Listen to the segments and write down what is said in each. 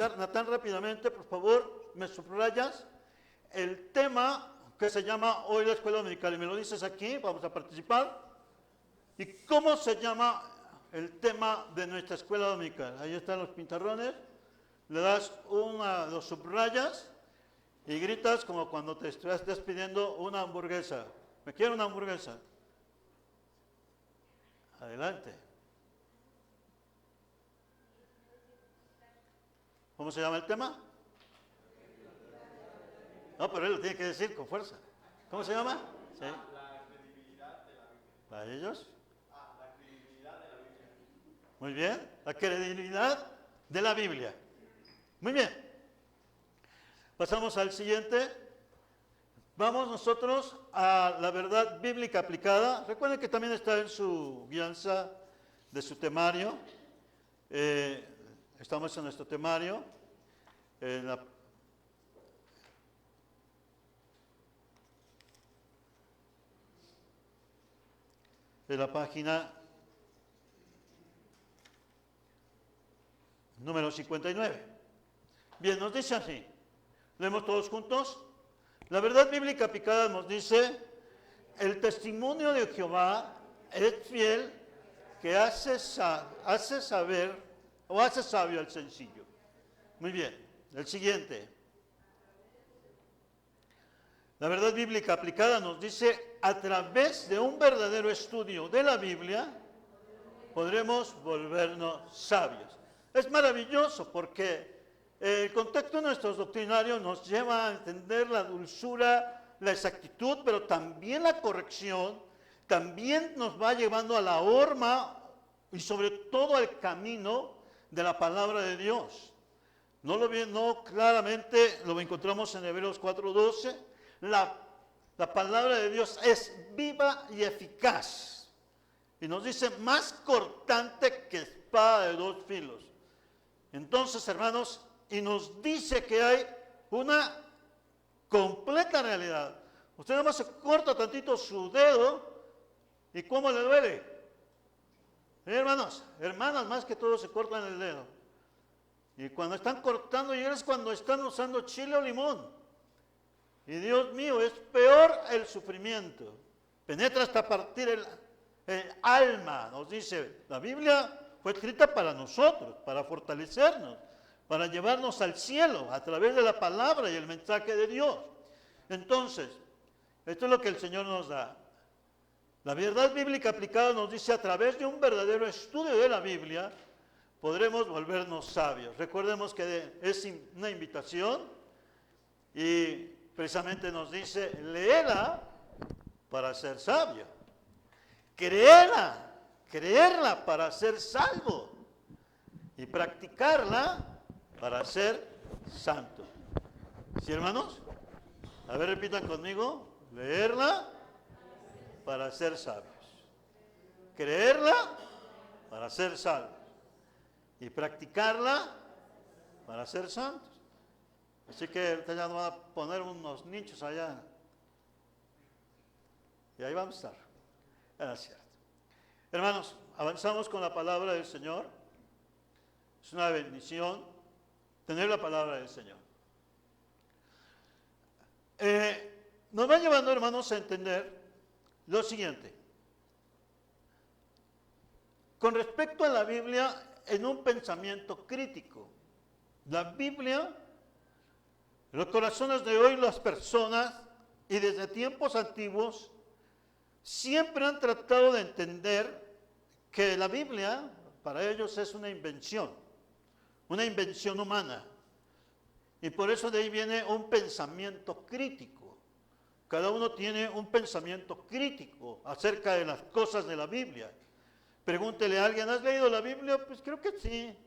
presentar, Natán, rápidamente, por favor, me subrayas el tema que se llama hoy la escuela dominical, y me lo dices aquí, vamos a participar. ¿Y cómo se llama el tema de nuestra escuela dominical? Ahí están los pintarrones, le das lo subrayas y gritas como cuando te estás pidiendo una hamburguesa. ¿Me quiero una hamburguesa? Adelante. ¿Cómo se llama el tema? No, pero él lo tiene que decir con fuerza. ¿Cómo se llama? Sí. La credibilidad de la Biblia. ¿Para ellos? La credibilidad de la Biblia. Muy bien. La credibilidad de la Biblia. Muy bien. Pasamos al siguiente. Vamos nosotros a la verdad bíblica aplicada. Recuerden que también está en su guianza de su temario. Estamos en nuestro temario. En la página número 59. Bien, nos dice así. Leemos todos juntos. La verdad bíblica aplicada nos dice: el testimonio de Jehová es fiel, que hace saber o hace sabio al sencillo. Muy bien, el siguiente. La verdad bíblica aplicada nos dice: a través de un verdadero estudio de la Biblia podremos volvernos sabios. Es maravilloso porque el contexto de nuestros doctrinarios nos lleva a entender la dulzura, la exactitud, pero también la corrección, también nos va llevando a la horma y sobre todo al camino de la palabra de Dios. No claramente lo encontramos en Hebreos 4:12. La palabra de Dios es viva y eficaz. Y nos dice: más cortante que espada de dos filos. Entonces, hermanos, y nos dice que hay una completa realidad. Usted nada más se corta tantito su dedo y ¿cómo le duele? Hermanos, hermanas, más que todo se cortan el dedo. Y cuando están cortando, y es cuando están usando chile o limón. Y Dios mío, es peor el sufrimiento. Penetra hasta partir el alma. Nos dice, la Biblia fue escrita para nosotros, para fortalecernos, para llevarnos al cielo a través de la palabra y el mensaje de Dios. Entonces, esto es lo que el Señor nos da. La verdad bíblica aplicada nos dice: a través de un verdadero estudio de la Biblia podremos volvernos sabios. Recordemos que es una invitación y precisamente nos dice: léela para ser sabio, creerla para ser salvo y practicarla para ser santo. ¿Sí, hermanos? A ver, repitan conmigo: leerla para ser sabios, creerla para ser salvos y practicarla para ser santos. Así que ya nos van a poner unos nichos allá y ahí vamos a estar. Era cierto. Hermanos, avanzamos con la palabra del Señor. Es una bendición tener la palabra del Señor. Nos va llevando, hermanos, a entender lo siguiente. Con respecto a la Biblia, en un pensamiento crítico. La Biblia, los corazones de hoy, las personas, y desde tiempos antiguos, siempre han tratado de entender que la Biblia, para ellos, es una invención humana. Y por eso de ahí viene un pensamiento crítico. Cada uno tiene un pensamiento crítico acerca de las cosas de la Biblia. Pregúntele a alguien: ¿has leído la Biblia? Pues creo que sí.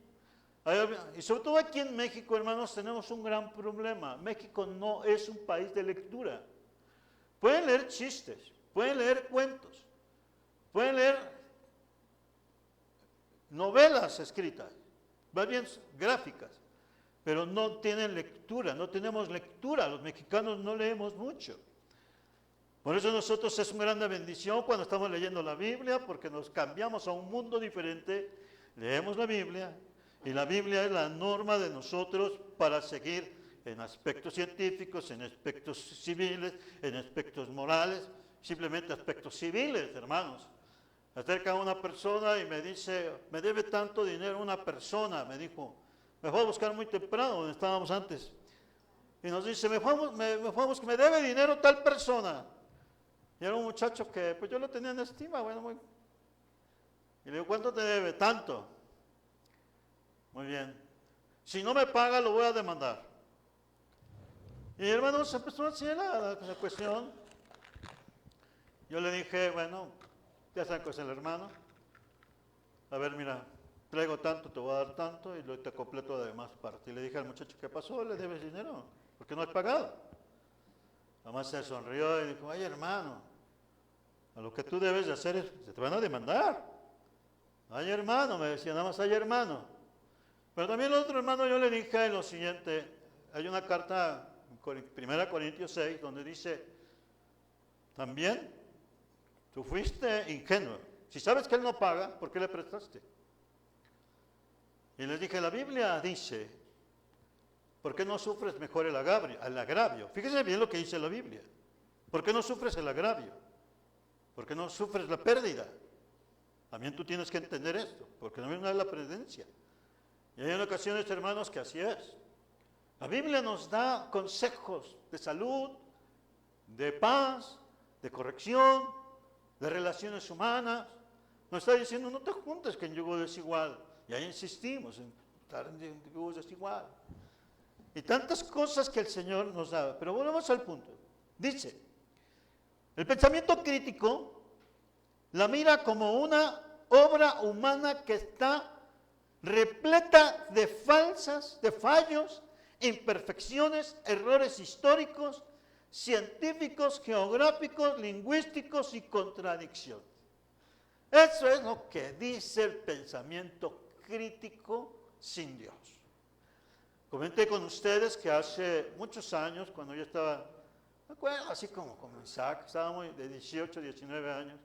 Y sobre todo aquí en México, hermanos, tenemos un gran problema. México no es un país de lectura. Pueden leer chistes, pueden leer cuentos, pueden leer novelas escritas, más bien gráficas, pero no tienen lectura, no tenemos lectura. Los mexicanos no leemos mucho. Por eso nosotros es una gran bendición cuando estamos leyendo la Biblia, porque nos cambiamos a un mundo diferente, leemos la Biblia Y la Biblia es la norma de nosotros para seguir en aspectos científicos, en aspectos civiles, en aspectos morales, simplemente aspectos civiles, hermanos. Me acerca una persona y me dice, me debe tanto dinero una persona, me dijo, me fue a buscar muy temprano, donde estábamos antes. Y nos dice, me debe dinero tal persona. Y era un muchacho que pues yo lo tenía en estima, bueno, muy. Y le digo, ¿cuánto te debe? Tanto. Muy bien. Si no me paga, lo voy a demandar. Y hermano, se empezó así la cuestión. Yo le dije, bueno, ya saben qué es el hermano. A ver, mira, traigo tanto, te voy a dar tanto y lo te completo de más parte. Y le dije al muchacho, ¿qué pasó? ¿Le debes dinero? ¿Por qué no has pagado? Nomás se sonrió y dijo, ay hermano, a lo que tú debes de hacer es, se te van a demandar. Ay hermano, me decía, nada más ay hermano. Pero también el otro hermano yo le dije lo siguiente, hay una carta, 1 Corintios 6, donde dice, también tú fuiste ingenuo. Si sabes que él no paga, ¿por qué le prestaste? Y les dije, la Biblia dice, ¿por qué no sufres mejor el agravio? Fíjese bien lo que dice la Biblia. ¿Por qué no sufres el agravio? ¿Por qué no sufres la pérdida? También tú tienes que entender esto, porque no es la prudencia. Y hay en ocasiones, hermanos, que así es. La Biblia nos da consejos de salud, de paz, de corrección, de relaciones humanas. Nos está diciendo, no te juntes que en yugo desigual. Y ahí insistimos en estar en yugo desigual. Y tantas cosas que el Señor nos da. Pero volvemos al punto. Dice, el pensamiento crítico la mira como una obra humana que está repleta de fallos, imperfecciones, errores históricos, científicos, geográficos, lingüísticos y contradicciones. Eso es lo que dice el pensamiento crítico sin Dios. Comenté con ustedes que hace muchos años, cuando yo estaba, me acuerdo, así como Isaac, estábamos de 18, 19 años,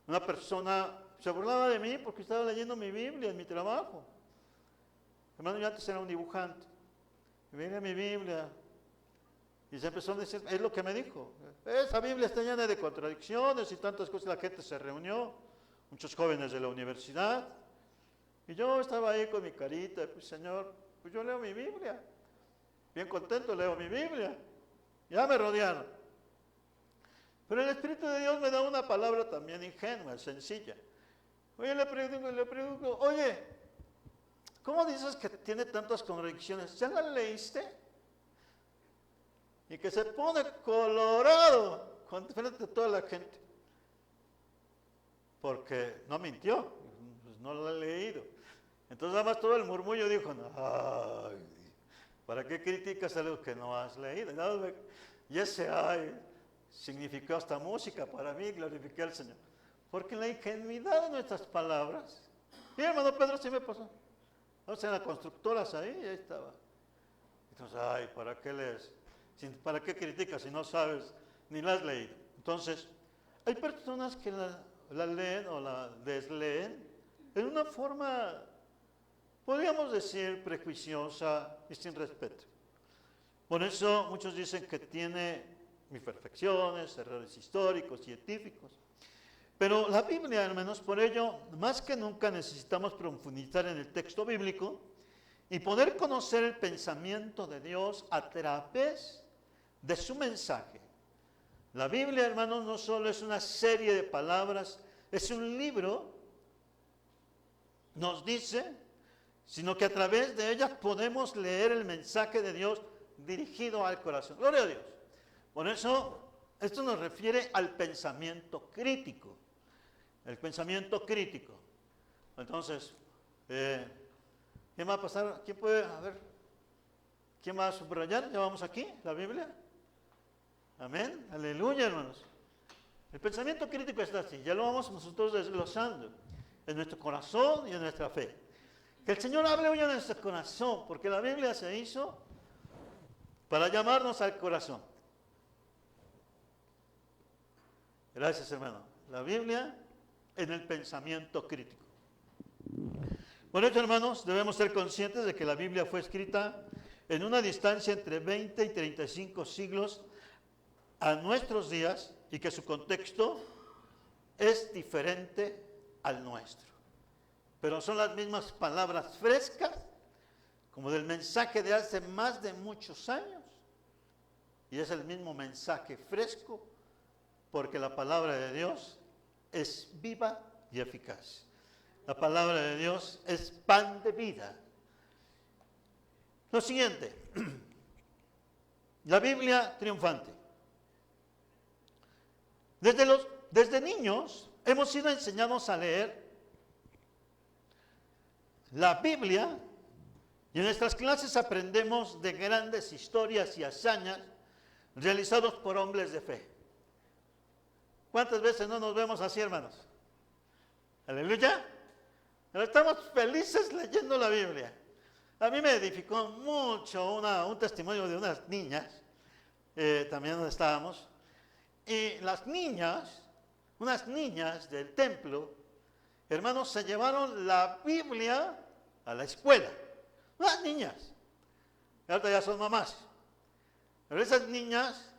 una persona se burlaba de mí porque estaba leyendo mi Biblia en mi trabajo. Hermano, yo antes era un dibujante. Y venía mi Biblia y se empezó a decir, es lo que me dijo, esa Biblia está llena de contradicciones y tantas cosas. La gente se reunió, muchos jóvenes de la universidad, y yo estaba ahí con mi carita, pues Señor, pues yo leo mi Biblia, bien contento leo mi Biblia, ya me rodearon. Pero el Espíritu de Dios me da una palabra también ingenua, sencilla. Oye, le pregunto, oye, ¿cómo dices que tiene tantas contradicciones? ¿Ya la leíste? Y que se pone colorado frente a toda la gente. Porque no mintió, pues no lo he leído. Entonces nada más todo el murmullo dijo, ay, ¿para qué criticas algo que no has leído? Y ese ay significó hasta música para mí, glorifiqué al Señor. Porque en la ingenuidad de nuestras palabras, y hermano Pedro sí me pasó. Vamos en las constructoras ahí, y ahí estaba. Entonces, ay, ¿para qué lees? ¿Para qué criticas si no sabes ni la has leído? Entonces, hay personas que la leen o la desleen en una forma, podríamos decir, prejuiciosa y sin respeto. Por eso muchos dicen que tiene imperfecciones, errores históricos, científicos. Pero la Biblia, al menos por ello, más que nunca necesitamos profundizar en el texto bíblico y poder conocer el pensamiento de Dios a través de su mensaje. La Biblia, hermanos, no solo es una serie de palabras, es un libro, nos dice, sino que a través de ellas podemos leer el mensaje de Dios dirigido al corazón. Gloria a Dios. Por eso, esto nos refiere al pensamiento crítico. El pensamiento crítico. Entonces, ¿quién va a pasar? ¿Quién puede? A ver. ¿Quién va a subrayar? ¿Ya vamos aquí? ¿La Biblia? Amén. Aleluya, hermanos. El pensamiento crítico está así. Ya lo vamos nosotros desglosando en nuestro corazón y en nuestra fe. Que el Señor hable hoy en nuestro corazón, porque la Biblia se hizo para llamarnos al corazón. Gracias, hermano. La Biblia en el pensamiento crítico. Por eso, hermanos, debemos ser conscientes de que la Biblia fue escrita en una distancia entre 20 y 35 siglos a nuestros días y que su contexto es diferente al nuestro. Pero son las mismas palabras frescas, como del mensaje de hace más de muchos años. Y es el mismo mensaje fresco, porque la palabra de Dios es viva y eficaz. La palabra de Dios es pan de vida. Lo siguiente, la Biblia triunfante. Desde niños hemos sido enseñados a leer la Biblia y en nuestras clases aprendemos de grandes historias y hazañas realizados por hombres de fe. ¿Cuántas veces no nos vemos así, hermanos? Aleluya. Pero estamos felices leyendo la Biblia. A mí me edificó mucho un testimonio de unas niñas, también donde estábamos, y las niñas, unas niñas del templo, hermanos, se llevaron la Biblia a la escuela. Unas niñas, y ahorita ya son mamás, pero esas niñas,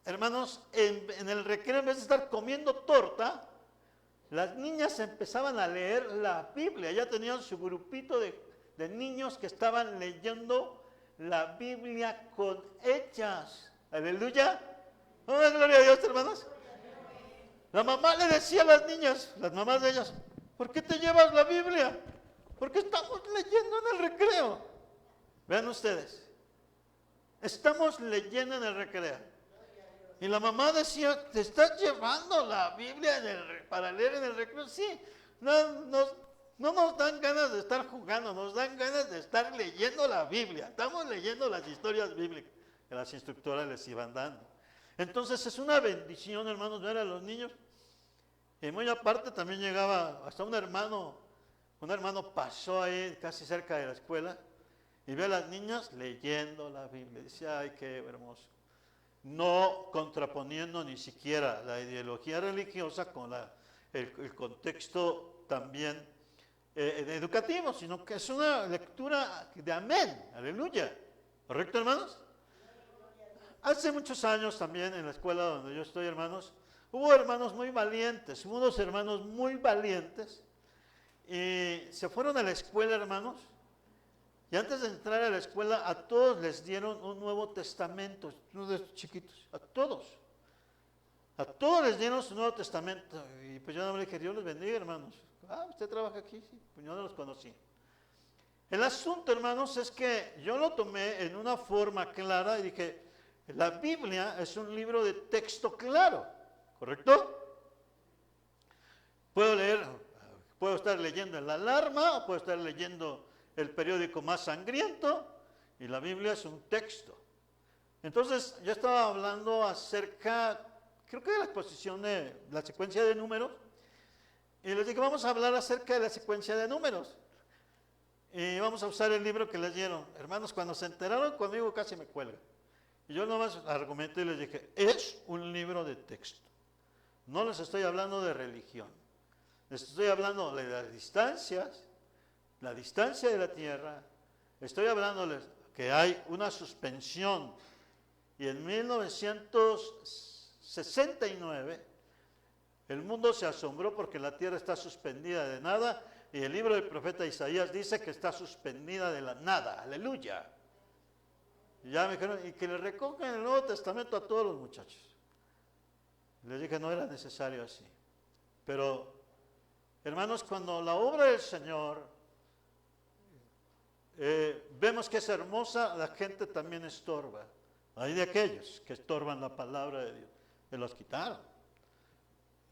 hermanos, en el recreo, en vez de estar comiendo torta, las niñas empezaban a leer la Biblia. Ya tenían su grupito de niños que estaban leyendo la Biblia con ellas. Aleluya. Oh, gloria a Dios, hermanos. La mamá le decía a las niñas, las mamás de ellas, ¿por qué te llevas la Biblia? Porque estamos leyendo en el recreo. Vean ustedes, estamos leyendo en el recreo. Y la mamá decía, ¿te estás llevando la Biblia para leer en el recreo? Sí, no nos dan ganas de estar jugando, nos dan ganas de estar leyendo la Biblia. Estamos leyendo las historias bíblicas que las instructoras les iban dando. Entonces es una bendición, hermanos, ver a los niños. Y muy aparte también llegaba hasta un hermano pasó ahí casi cerca de la escuela y ve a las niñas leyendo la Biblia. Dice, ay, qué hermoso. No contraponiendo ni siquiera la ideología religiosa con el contexto también educativo, sino que es una lectura de amén, aleluya. ¿Correcto, hermanos? Hace muchos años también en la escuela donde yo estoy, hermanos, hubo hermanos muy valientes, hubo unos hermanos muy valientes y se fueron a la escuela, hermanos. Y antes de entrar a la escuela, a todos les dieron un Nuevo Testamento, uno de estos chiquitos, a todos les dieron su Nuevo Testamento. Y pues yo no le dije, Dios les bendiga, hermanos. Ah, ¿usted trabaja aquí? Sí, pues yo no los conocí. El asunto, hermanos, es que yo lo tomé en una forma clara y dije, la Biblia es un libro de texto claro, ¿correcto? Puedo estar leyendo el Alarma, o puedo estar leyendo el periódico más sangriento, y la Biblia es un texto. Entonces, yo estaba hablando acerca, creo que de la exposición de la secuencia de números, y les dije, vamos a hablar acerca de la secuencia de números, y vamos a usar el libro que les dieron. Hermanos, cuando se enteraron, cuando digo casi me cuelga. Y yo nomás argumenté y les dije, es un libro de texto. No les estoy hablando de religión, les estoy hablando de las distancias, la distancia de la tierra. Estoy hablándoles que hay una suspensión y en 1969 el mundo se asombró porque la tierra está suspendida de nada y el libro del profeta Isaías dice que está suspendida de la nada. Aleluya. Y ya me dijeron, y que le recojan el Nuevo Testamento a todos los muchachos. Les dije, no era necesario así. Pero, hermanos, cuando la obra del Señor vemos que es hermosa, la gente también estorba. Hay de aquellos que estorban la palabra de Dios, que los quitaron.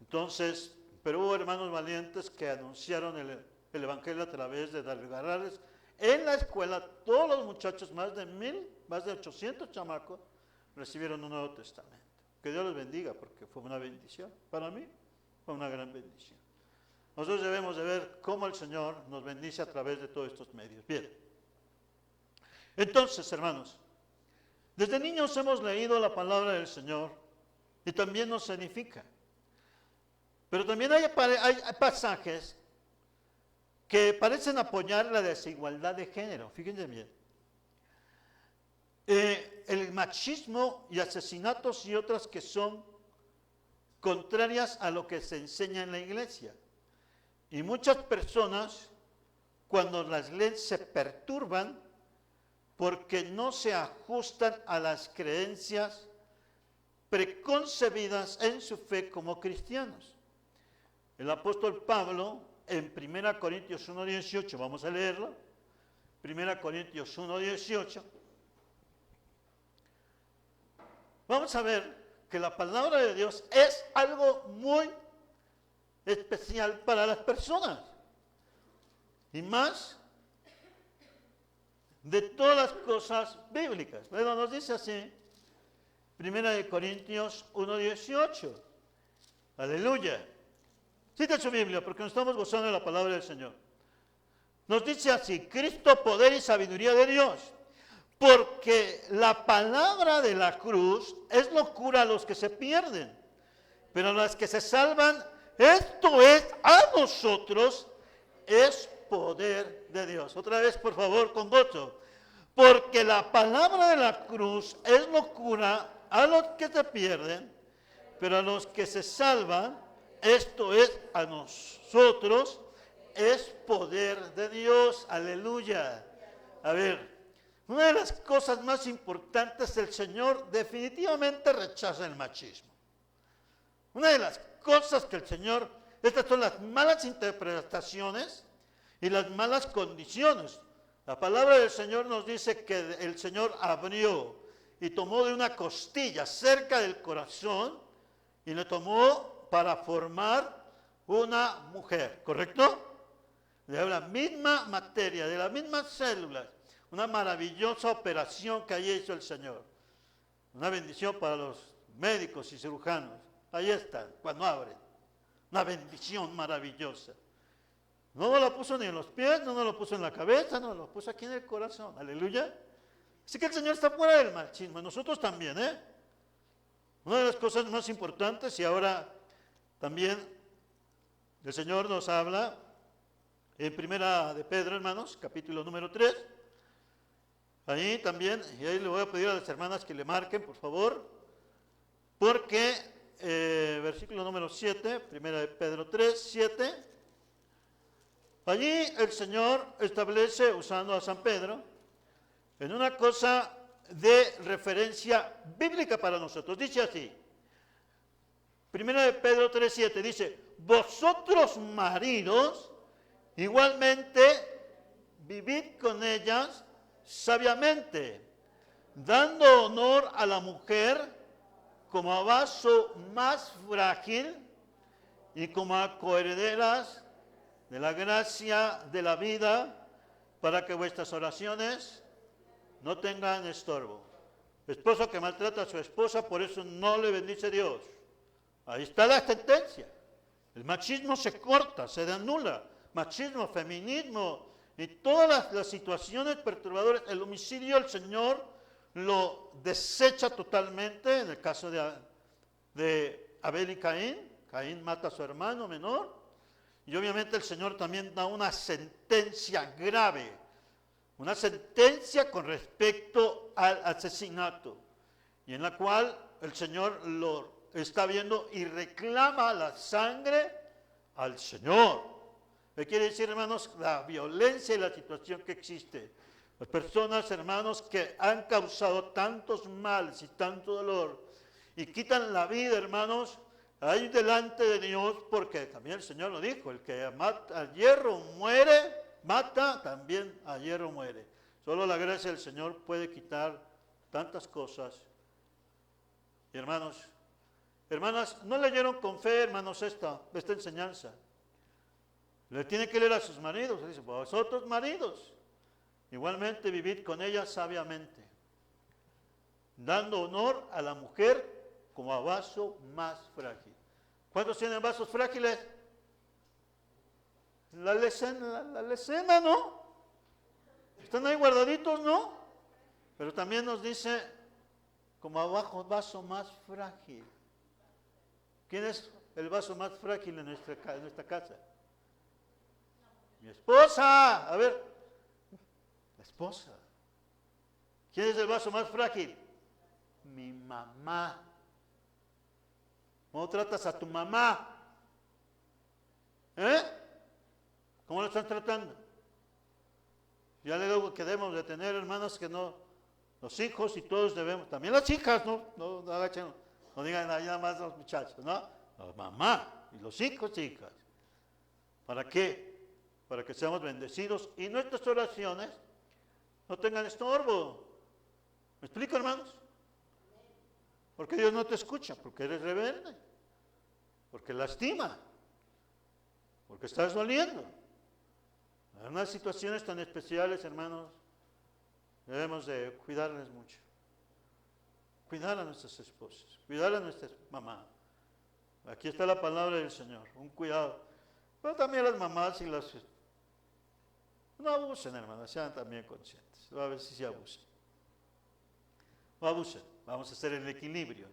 Entonces, pero hubo hermanos valientes que anunciaron el Evangelio a través de agarrarles en la escuela. Todos los muchachos, más de 800 chamacos, recibieron un Nuevo Testamento. Que Dios les bendiga, porque fue una bendición. Para mí fue una gran bendición. Nosotros debemos de ver cómo el Señor nos bendice a través de todos estos medios. Bien. Entonces, hermanos, desde niños hemos leído la palabra del Señor y también nos edifica. Pero también hay pasajes que parecen apoyar la desigualdad de género. Fíjense bien. El machismo y asesinatos y otras que son contrarias a lo que se enseña en la iglesia. Y muchas personas, cuando las leyes se perturban, porque no se ajustan a las creencias preconcebidas en su fe como cristianos. El apóstol Pablo, en 1 Corintios 1:18, vamos a leerlo, 1 Corintios 1:18, vamos a ver que la palabra de Dios es algo muy especial para las personas, y más de todas las cosas bíblicas. Bueno, nos dice así, 1 Corintios 1:18, aleluya. Cita su Biblia, porque nos estamos gozando de la palabra del Señor. Nos dice así: Cristo, poder y sabiduría de Dios, porque la palabra de la cruz es locura a los que se pierden, pero a los que se salvan, esto es a nosotros, es poder de Dios. Otra vez, por favor, con gozo. Porque la palabra de la cruz es locura a los que se pierden, pero a los que se salvan, esto es a nosotros, es poder de Dios. Aleluya. A ver, una de las cosas más importantes, el Señor definitivamente rechaza el machismo. Una de las cosas que el Señor, estas son las malas interpretaciones y las malas condiciones. La palabra del Señor nos dice que el Señor abrió y tomó de una costilla cerca del corazón y le tomó para formar una mujer, ¿correcto? De la misma materia, de las mismas células. Una maravillosa operación que ahí hizo el Señor. Una bendición para los médicos y cirujanos. Ahí está, cuando abren. Una bendición maravillosa. No nos la puso ni en los pies, no nos lo puso en la cabeza, no nos lo puso aquí en el corazón. Aleluya. Así que el Señor está fuera del machismo. Nosotros también, ¿eh? Una de las cosas más importantes, y ahora también el Señor nos habla en Primera de Pedro, hermanos, capítulo número 3. Ahí también, y ahí le voy a pedir a las hermanas que le marquen, por favor, porque versículo número 7, Primera de Pedro 3, 7, allí el Señor establece, usando a San Pedro, en una cosa de referencia bíblica para nosotros. Dice así, Primera de Pedro 3, 7, dice: vosotros maridos, igualmente, vivid con ellas sabiamente, dando honor a la mujer como a vaso más frágil y como a coherederas de la gracia de la vida, para que vuestras oraciones no tengan estorbo. Esposo que maltrata a su esposa, por eso no le bendice Dios. Ahí está la sentencia. El machismo se corta, se anula. Machismo, feminismo y todas las situaciones perturbadoras. El homicidio, el Señor lo desecha totalmente. En el caso de Abel y Caín, Caín mata a su hermano menor. Y obviamente el Señor también da una sentencia grave, una sentencia con respecto al asesinato, y en la cual el Señor lo está viendo y reclama la sangre al Señor. ¿Qué quiere decir, hermanos? La violencia y la situación que existe. Las personas, hermanos, que han causado tantos males y tanto dolor y quitan la vida, hermanos, ahí delante de Dios, porque también el Señor lo dijo: el que mata al hierro muere, mata, también a hierro muere. Solo la gracia del Señor puede quitar tantas cosas. Y hermanos, hermanas, ¿no leyeron con fe, hermanos, esta enseñanza? Le tiene que leer a sus maridos. Le dice: vosotros maridos, igualmente vivid con ellas sabiamente, dando honor a la mujer como a vaso más frágil. ¿Cuántos tienen vasos frágiles? La lecena, ¿no? Están ahí guardaditos, ¿no? Pero también nos dice como abajo, vaso más frágil. ¿Quién es el vaso más frágil en nuestra casa? Mi esposa. A ver, la esposa. ¿Quién es el vaso más frágil? Mi mamá. ¿Cómo tratas a tu mamá? ¿Cómo lo están tratando? Ya le digo que debemos de tener, hermanos, que no, los hijos y todos debemos, también las hijas, no agachen, no digan nada más los muchachos, ¿no? La mamá y los hijos y hijas. ¿Para qué? Para que seamos bendecidos y nuestras oraciones no tengan estorbo. ¿Me explico, hermanos? Porque Dios no te escucha, porque eres rebelde, porque lastima, porque estás doliendo. En unas situaciones tan especiales, hermanos, debemos de cuidarles mucho. Cuidar a nuestras esposas, cuidar a nuestras mamás. Aquí está la palabra del Señor, un cuidado. Pero también las mamás y las... No abusen, hermanos, sean también conscientes. A ver si se abusan. No abusen, vamos a hacer el equilibrio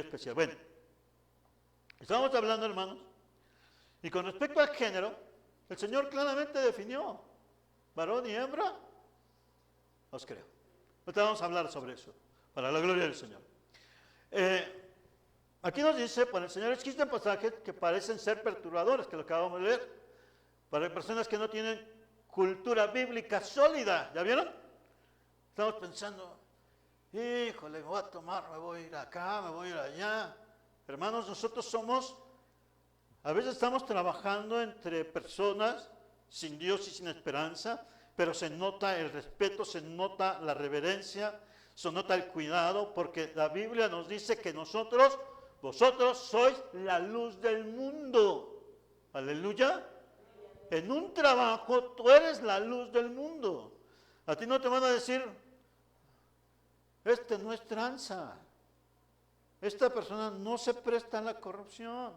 especial. Bueno, estamos hablando, hermanos, y con respecto al género, el Señor claramente definió, varón y hembra, os creo. Ahorita vamos a hablar sobre eso, para la gloria del Señor. Aquí nos dice, bueno, el Señor existen pasajes que parecen ser perturbadores, que lo acabamos de leer, para personas que no tienen cultura bíblica sólida, ¿ya vieron? Estamos pensando, híjole, me voy a tomar, me voy a ir acá, me voy a ir allá. Hermanos, nosotros somos, a veces estamos trabajando entre personas sin Dios y sin esperanza, pero se nota el respeto, se nota la reverencia, se nota el cuidado, porque la Biblia nos dice que vosotros sois la luz del mundo. Aleluya. En un trabajo tú eres la luz del mundo. A ti no te van a decir, este no es tranza, esta persona no se presta a la corrupción,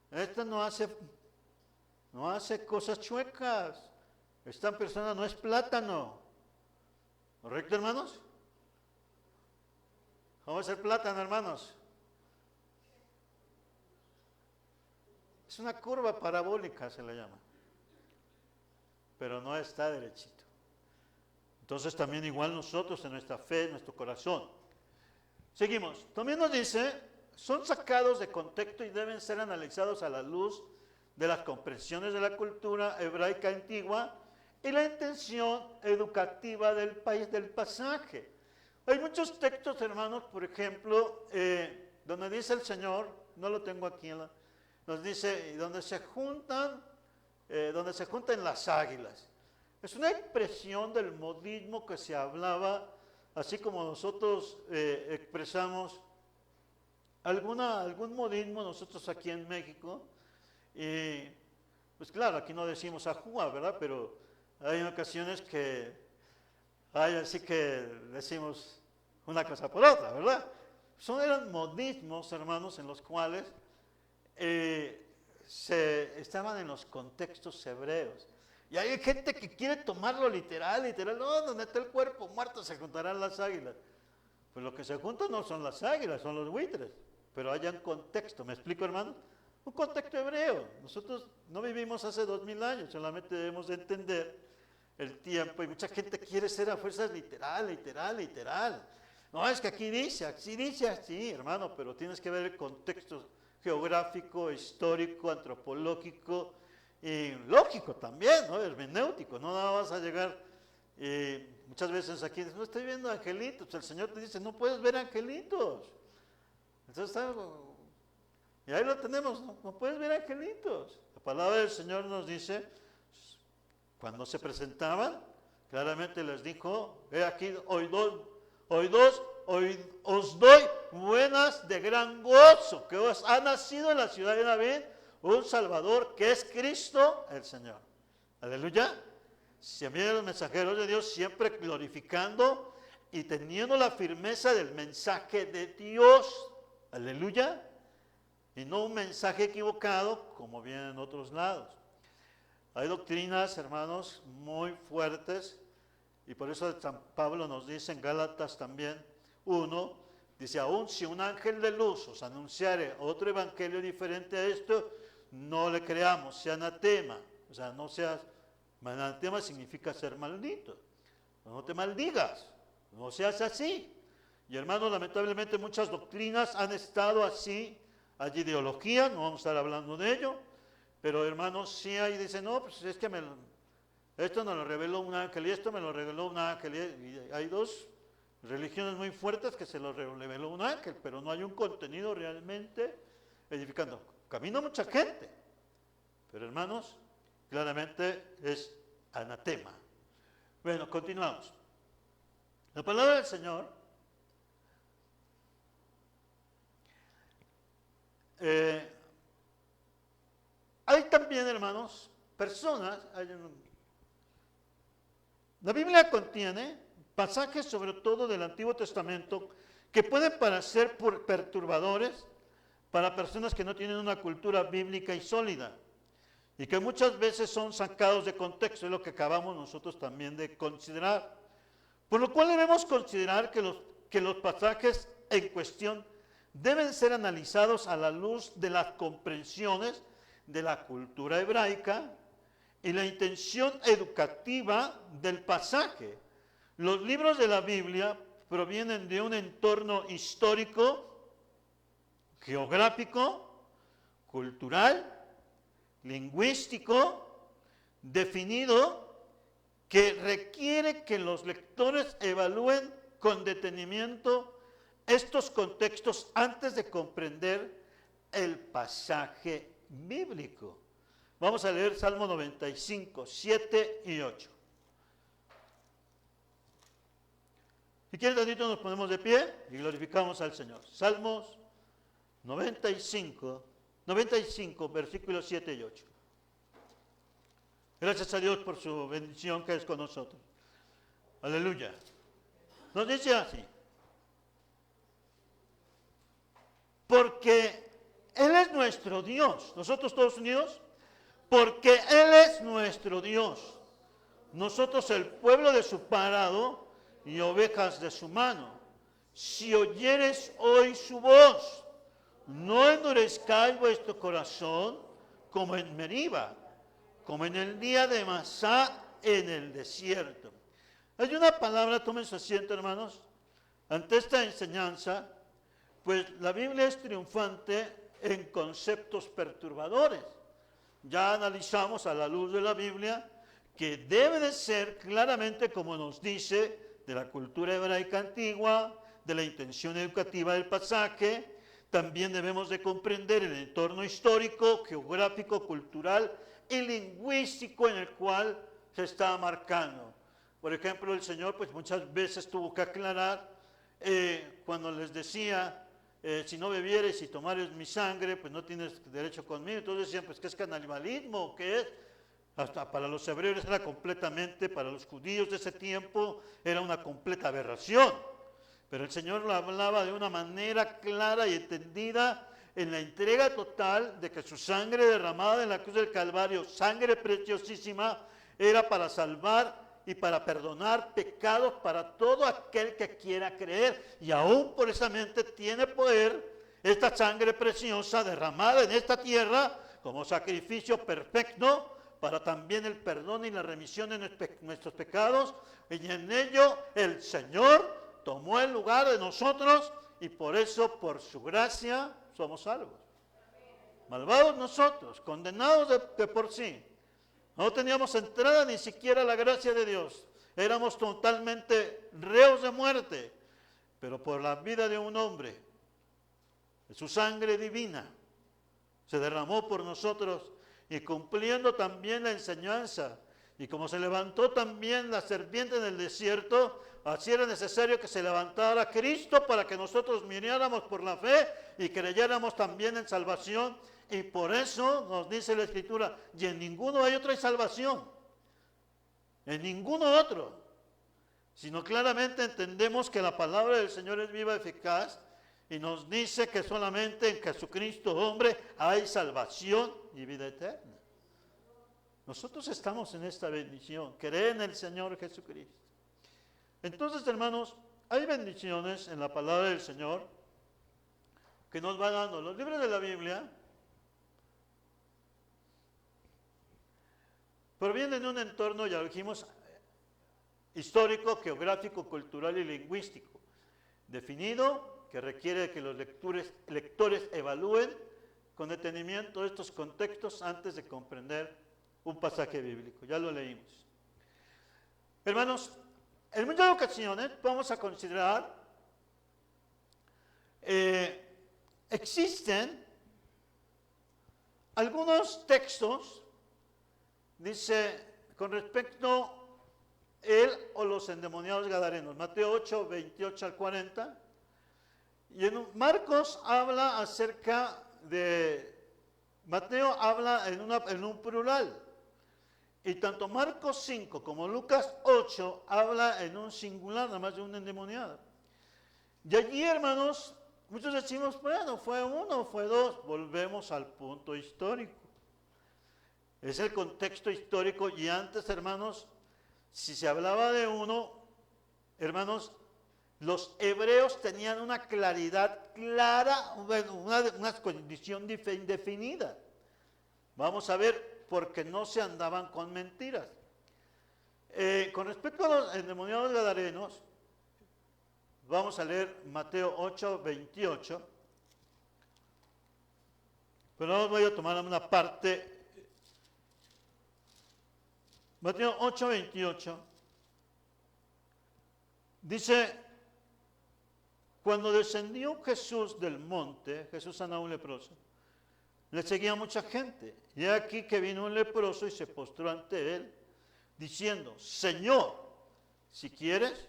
esta no hace cosas chuecas, esta persona no es plátano. ¿Correcto, hermanos? ¿Cómo es el plátano, hermanos? Es una curva parabólica, se le llama, pero no está derechito. Entonces también igual nosotros en nuestra fe, en nuestro corazón. Seguimos. También nos dice, son sacados de contexto y deben ser analizados a la luz de las comprensiones de la cultura hebraica antigua y la intención educativa del país del pasaje. Hay muchos textos, hermanos, por ejemplo, donde dice el Señor, no lo tengo aquí, nos dice, donde se juntan las águilas. Es una expresión del modismo que se hablaba, así como nosotros expresamos algún modismo nosotros aquí en México. Y pues claro, aquí no decimos ajúa, ¿verdad? Pero hay ocasiones que hay así que decimos una cosa por otra, ¿verdad? Eran modismos, hermanos, en los cuales estaban en los contextos hebreos. Y hay gente que quiere tomarlo literal, no, donde está el cuerpo muerto se juntarán las águilas. Pues lo que se juntan no son las águilas, son los buitres, pero hay un contexto, ¿me explico, hermano? Un contexto hebreo. Nosotros no vivimos hace 2000 años, solamente debemos de entender el tiempo, y mucha gente quiere ser a fuerzas literal. No, es que aquí dice así, hermano, pero tienes que ver el contexto geográfico, histórico, antropológico, y lógico también, ¿no? Hermenéutico, no nada vas a llegar, muchas veces aquí dices, no estoy viendo angelitos, el Señor te dice, no puedes ver angelitos. Entonces, y ahí lo tenemos, no puedes ver angelitos. La palabra del Señor nos dice, cuando se presentaban, claramente les dijo, he aquí, hoy os doy buenas de gran gozo, que os ha nacido en la ciudad de David un Salvador, que es Cristo el Señor. Aleluya. Se envían los mensajeros de Dios siempre glorificando y teniendo la firmeza del mensaje de Dios. Aleluya. Y no un mensaje equivocado como viene en otros lados. Hay doctrinas, hermanos, muy fuertes, y por eso San Pablo nos dice en Gálatas también 1, dice, aún si un ángel de luz os anunciare otro evangelio diferente a esto, no le creamos, sea anatema. O sea, no seas, anatema significa ser maldito. No te maldigas, no seas así. Y hermanos, lamentablemente muchas doctrinas han estado así, hay ideología, no vamos a estar hablando de ello, pero hermanos, sí hay, dicen, no, pues es que esto nos lo reveló un ángel y esto me lo reveló un ángel. Y hay dos religiones muy fuertes que se lo reveló un ángel, pero no hay un contenido realmente edificando. Camina mucha gente, pero hermanos, claramente es anatema. Bueno, continuamos. La palabra del Señor hay también, hermanos, personas. La Biblia contiene pasajes, sobre todo del Antiguo Testamento, que pueden parecer perturbadores para personas que no tienen una cultura bíblica y sólida, y que muchas veces son sacados de contexto, es lo que acabamos nosotros también de considerar. Por lo cual debemos considerar que los pasajes en cuestión deben ser analizados a la luz de las comprensiones de la cultura hebraica y la intención educativa del pasaje. Los libros de la Biblia provienen de un entorno histórico, geográfico, cultural, lingüístico, definido, que requiere que los lectores evalúen con detenimiento estos contextos antes de comprender el pasaje bíblico. Vamos a leer Salmo 95, 7 y 8. Si quieren tantito nos ponemos de pie y glorificamos al Señor. Salmos 95, versículos 7 y 8. Gracias a Dios por su bendición que es con nosotros. Aleluya. Nos dice así: porque Él es nuestro Dios. Nosotros todos unidos. Porque Él es nuestro Dios. Nosotros el pueblo de su parado y ovejas de su mano. Si oyeres hoy su voz, no endurezcáis vuestro corazón como en Meriba, como en el día de Masá en el desierto. Hay una palabra, tomen su asiento, hermanos, ante esta enseñanza, pues la Biblia es triunfante en conceptos perturbadores. Ya analizamos a la luz de la Biblia que debe de ser claramente, como nos dice, de la cultura hebraica antigua, de la intención educativa del pasaje. También debemos de comprender el entorno histórico, geográfico, cultural y lingüístico en el cual se está marcando. Por ejemplo, el Señor pues muchas veces tuvo que aclarar cuando les decía, si no bebieres y tomares mi sangre, pues no tienes derecho conmigo. Entonces decían, pues ¿qué es canibalismo? ¿Qué es? Hasta para los hebreos era completamente, para los judíos de ese tiempo, era una completa aberración. Pero el Señor lo hablaba de una manera clara y entendida en la entrega total de que su sangre derramada en la cruz del Calvario, sangre preciosísima, era para salvar y para perdonar pecados para todo aquel que quiera creer. Y aún por esa mente tiene poder esta sangre preciosa derramada en esta tierra como sacrificio perfecto para también el perdón y la remisión de nuestros pecados. Y en ello el Señor tomó el lugar de nosotros y por eso, por su gracia, somos salvos. Malvados nosotros, condenados de por sí. No teníamos entrada ni siquiera a la gracia de Dios. Éramos totalmente reos de muerte. Pero por la vida de un hombre, de su sangre divina, se derramó por nosotros y cumpliendo también la enseñanza. Y como se levantó también la serpiente en el desierto, así era necesario que se levantara Cristo para que nosotros miráramos por la fe y creyéramos también en salvación. Y por eso nos dice la Escritura, y en ninguno hay otra salvación, en ninguno otro, sino claramente entendemos que la palabra del Señor es viva y eficaz, y nos dice que solamente en Jesucristo, hombre, hay salvación y vida eterna. Nosotros estamos en esta bendición, creer en el Señor Jesucristo. Entonces, hermanos, hay bendiciones en la palabra del Señor que nos va dando. Los libros de la Biblia proviene de un entorno, ya lo dijimos, histórico, geográfico, cultural y lingüístico, definido, que requiere que los lectores evalúen con detenimiento estos contextos antes de comprender un pasaje bíblico. Ya lo leímos. Hermanos, en muchas ocasiones vamos a considerar, existen algunos textos, dice, con respecto a él o los endemoniados gadarenos, Mateo 8, 28 al 40, y en Marcos habla acerca de, Mateo habla en un plural, y tanto Marcos 5 como Lucas 8 habla en un singular, nada más de un endemoniado. Y allí, hermanos, muchos decimos, bueno, fue uno, fue dos, volvemos al punto histórico. Es el contexto histórico, y antes, hermanos, si se hablaba de uno, hermanos, los hebreos tenían una claridad clara, una condición indefinida. Vamos a ver, porque no se andaban con mentiras. Con respecto a los endemoniados gadarenos, vamos a leer Mateo 8, 28. Pero no voy a tomar una parte. Mateo 8, 28. Dice, cuando descendió Jesús del monte, Jesús sanó a un leproso, le seguía mucha gente. Y aquí que vino un leproso y se postró ante él, diciendo, Señor, si quieres,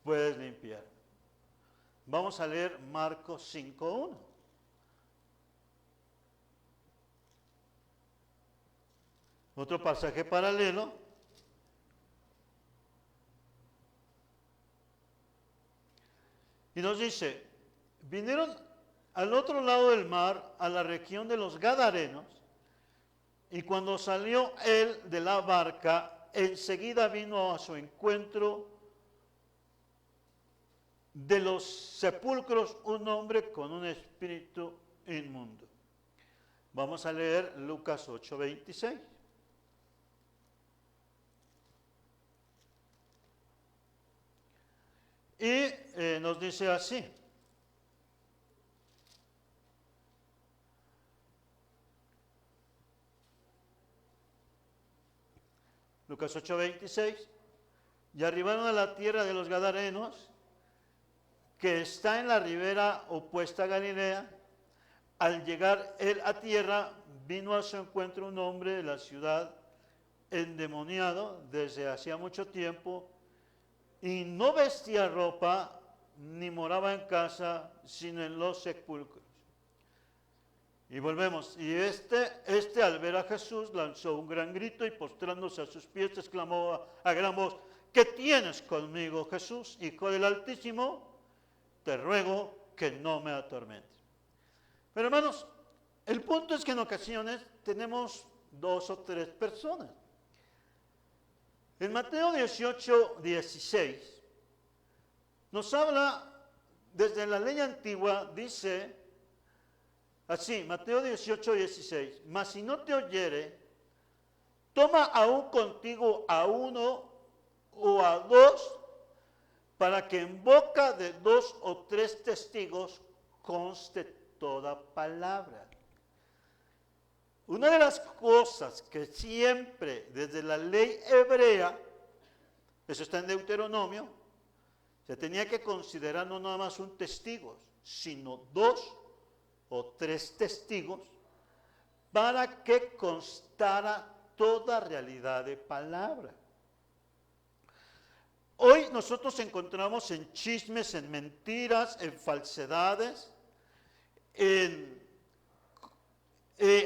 puedes limpiar. Vamos a leer Marcos 5, 1. Otro pasaje paralelo. Y nos dice, vinieron al otro lado del mar, a la región de los Gadarenos, y cuando salió él de la barca, enseguida vino a su encuentro de los sepulcros un hombre con un espíritu inmundo. Vamos a leer Lucas 8, 26. Y nos dice así. Lucas 8, 26. Y arribaron a la tierra de los Gadarenos, que está en la ribera opuesta a Galilea. Al llegar él a tierra, vino a su encuentro un hombre de la ciudad, endemoniado desde hacía mucho tiempo, y no vestía ropa, ni moraba en casa, sino en los sepulcros. Y volvemos. Y este al ver a Jesús lanzó un gran grito y postrándose a sus pies exclamó a gran voz, ¿qué tienes conmigo, Jesús, Hijo del Altísimo? Te ruego que no me atormentes. Pero hermanos, el punto es que en ocasiones tenemos dos o tres personas. En Mateo 18, 16, nos habla, desde la ley antigua, dice así, Mateo 18, 16, mas si no te oyere, toma aún contigo a uno o a dos, para que en boca de dos o tres testigos conste toda palabra. Una de las cosas que siempre desde la ley hebrea, eso está en Deuteronomio, se tenía que considerar no nada más un testigo, sino dos o tres testigos para que constara toda realidad de palabra. Hoy nosotros encontramos en chismes, en mentiras, en falsedades, en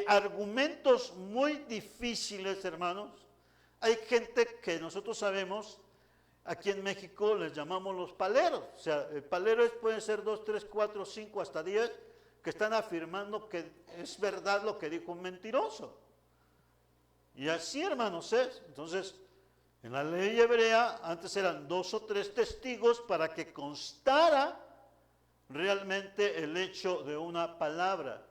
argumentos muy difíciles, hermanos. Hay gente que nosotros sabemos, aquí en México les llamamos los paleros. O sea, el palero pueden ser 2, 3, 4, 5, hasta 10, que están afirmando que es verdad lo que dijo un mentiroso. Y así, hermanos, es. Entonces, en la ley hebrea, antes eran 2 o 3 testigos para que constara realmente el hecho de una palabra.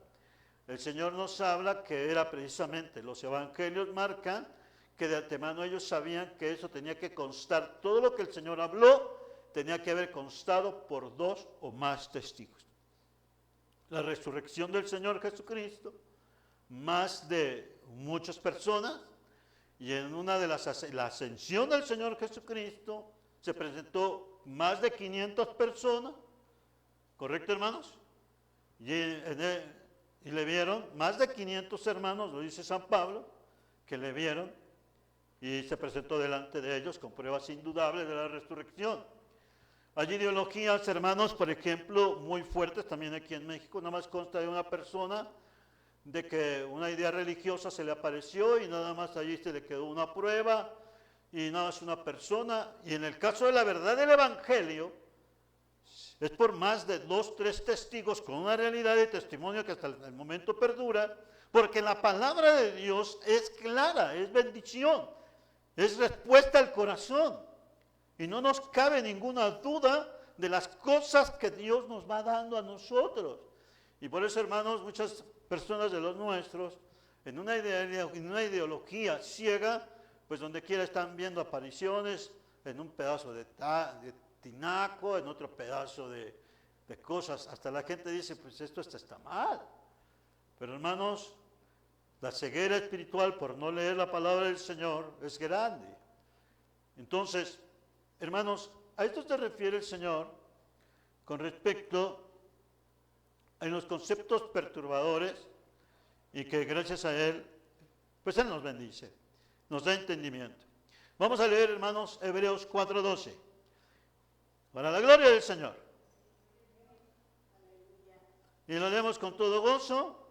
El Señor nos habla que era precisamente, los evangelios marcan que de antemano ellos sabían que eso tenía que constar, todo lo que el Señor habló tenía que haber constado por 2 o más testigos. La resurrección del Señor Jesucristo, más de muchas personas, y en una de la ascensión del Señor Jesucristo se presentó más de 500 personas, ¿correcto, hermanos? Y le vieron más de 500 hermanos, lo dice San Pablo, que le vieron y se presentó delante de ellos con pruebas indudables de la resurrección. Hay ideologías, hermanos, por ejemplo, muy fuertes también aquí en México, nada más consta de una persona, de que una idea religiosa se le apareció y nada más allí se le quedó una prueba y nada más una persona. Y en el caso de la verdad del Evangelio, es por más de 2, 3 testigos con una realidad de testimonio que hasta el momento perdura, porque la palabra de Dios es clara, es bendición, es respuesta al corazón. Y no nos cabe ninguna duda de las cosas que Dios nos va dando a nosotros. Y por eso, hermanos, muchas personas de los nuestros, en una ideología ciega, pues donde quiera están viendo apariciones en un pedazo de tinaco, en otro pedazo de cosas. Hasta la gente dice, pues esto está mal. Pero hermanos, la ceguera espiritual por no leer la palabra del Señor es grande. Entonces, hermanos, a esto se refiere el Señor con respecto en los conceptos perturbadores y que gracias a Él, pues Él nos bendice, nos da entendimiento. Vamos a leer, hermanos, Hebreos 4:12. Para la gloria del Señor. Y lo leemos con todo gozo.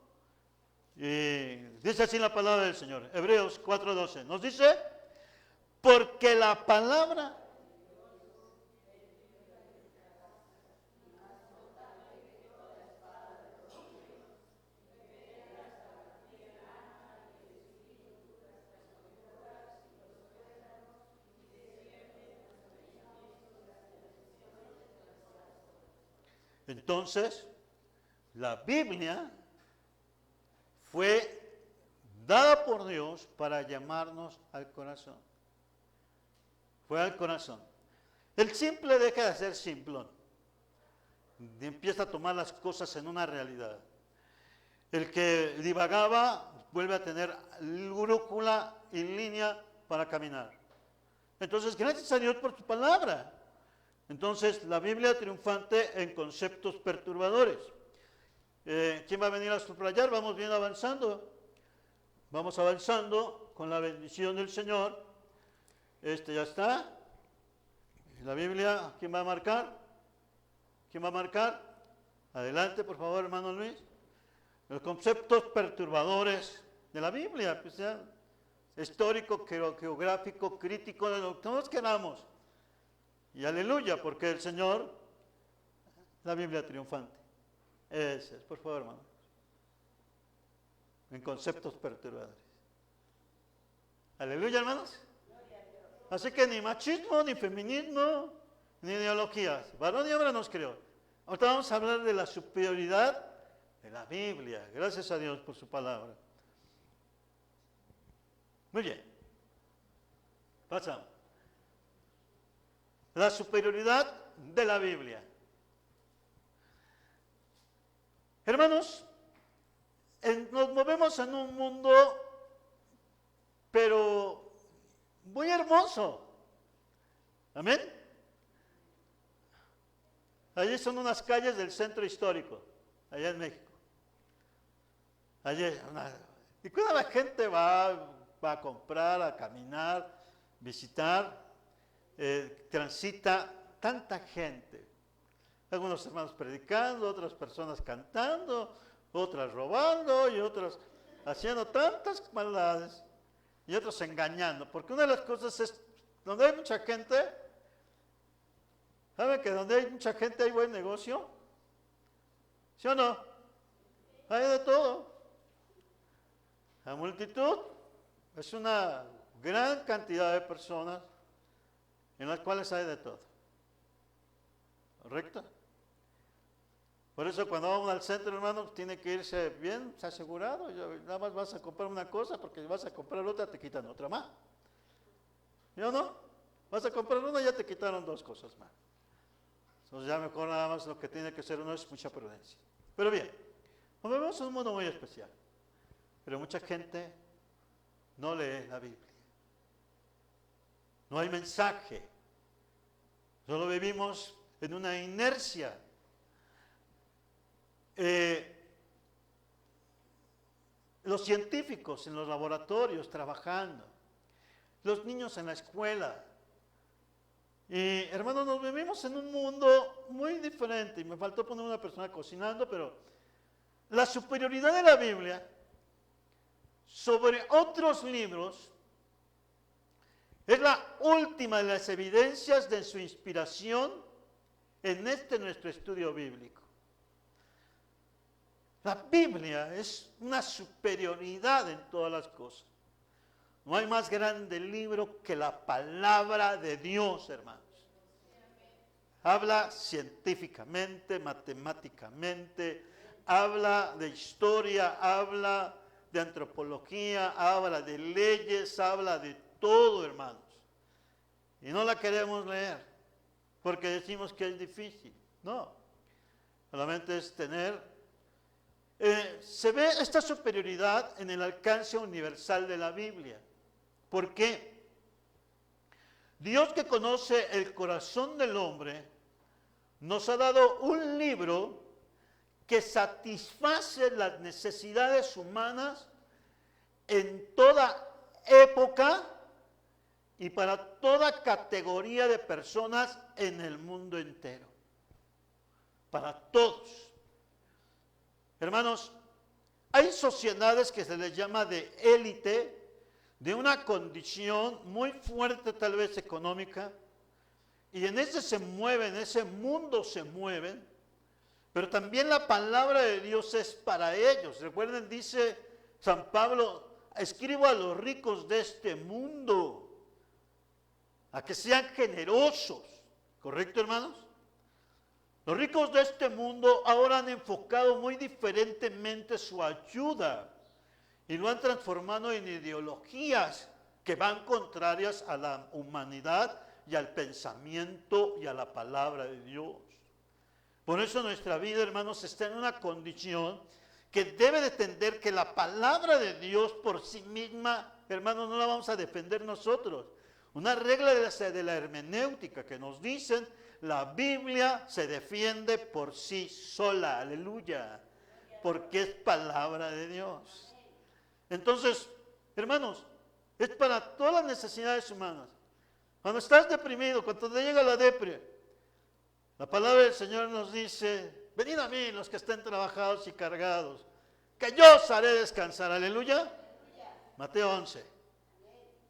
Y dice así la palabra del Señor. Hebreos 4:12. Nos dice, porque la palabra... Entonces, la Biblia fue dada por Dios para llamarnos al corazón. Fue al corazón. El simple deja de ser simplón. Y empieza a tomar las cosas en una realidad. El que divagaba vuelve a tener brújula y línea para caminar. Entonces, gracias a Dios por su palabra. Entonces, la Biblia triunfante en conceptos perturbadores. ¿Quién va a venir a subrayar? Vamos bien avanzando. Vamos avanzando con la bendición del Señor. Ya está. La Biblia, ¿quién va a marcar? ¿Quién va a marcar? Adelante, por favor, hermano Luis. Los conceptos perturbadores de la Biblia, pues ya, histórico, geográfico, crítico, de lo que todos queramos. Y aleluya, porque el Señor, la Biblia triunfante. Ese es, por favor, hermano. En conceptos perturbadores. Aleluya, hermanos. Así que ni machismo, ni feminismo, ni ideologías. Varón y hembra nos creó. Ahorita vamos a hablar de la superioridad de la Biblia. Gracias a Dios por su palabra. Muy bien. Pasamos. La superioridad de la Biblia. Hermanos, nos movemos en un mundo, pero muy hermoso. Amén. Allí son unas calles del centro histórico, allá en México. Y cuando la gente va a comprar, a caminar, visitar, transita tanta gente. Algunos hermanos predicando, otras personas cantando, otras robando y otras haciendo tantas maldades y otros engañando. Porque una de las cosas es, donde hay mucha gente, ¿saben que donde hay mucha gente hay buen negocio? ¿Sí o no? Hay de todo. La multitud es una gran cantidad de personas en las cuales hay de todo. ¿Correcto? Por eso cuando vamos al centro, hermano, tiene que irse bien asegurado. Nada más vas a comprar una cosa, porque si vas a comprar otra te quitan otra más. ¿Yo no? Vas a comprar una y ya te quitaron dos cosas más. Entonces ya mejor nada más lo que tiene que ser uno es mucha prudencia. Pero bien, nos vemos en un mundo muy especial. Pero mucha gente no lee la Biblia. No hay mensaje. Solo vivimos en una inercia. Los científicos en los laboratorios trabajando. Los niños en la escuela. Y hermanos, nos vivimos en un mundo muy diferente. Y me faltó poner una persona cocinando, pero la superioridad de la Biblia sobre otros libros es la última de las evidencias de su inspiración en nuestro estudio bíblico. La Biblia es una superioridad en todas las cosas. No hay más grande libro que la palabra de Dios, hermanos. Habla científicamente, matemáticamente, habla de historia, habla de antropología, habla de leyes, habla de todo, hermanos. Y no la queremos leer porque decimos que es difícil. No, solamente es tener... se ve esta superioridad en el alcance universal de la Biblia. ¿Por qué? Dios, que conoce el corazón del hombre, nos ha dado un libro que satisface las necesidades humanas en toda época y para toda categoría de personas en el mundo entero. Para todos. Hermanos, hay sociedades que se les llama de élite, de una condición muy fuerte tal vez económica, y en ese mundo se mueven, pero también la palabra de Dios es para ellos. Recuerden, dice San Pablo, escribo a los ricos de este mundo, a que sean generosos. ¿Correcto, hermanos? Los ricos de este mundo ahora han enfocado muy diferentemente su ayuda y lo han transformado en ideologías que van contrarias a la humanidad y al pensamiento y a la palabra de Dios. Por eso nuestra vida, hermanos, está en una condición que debe de entender que la palabra de Dios por sí misma, hermanos, no la vamos a defender nosotros. Una regla de la hermenéutica que nos dicen, la Biblia se defiende por sí sola, aleluya, porque es palabra de Dios. Entonces, hermanos, es para todas las necesidades humanas. Cuando estás deprimido, cuando te llega la depre, la palabra del Señor nos dice, venid a mí los que estén trabajados y cargados, que yo os haré descansar, aleluya. Mateo 11.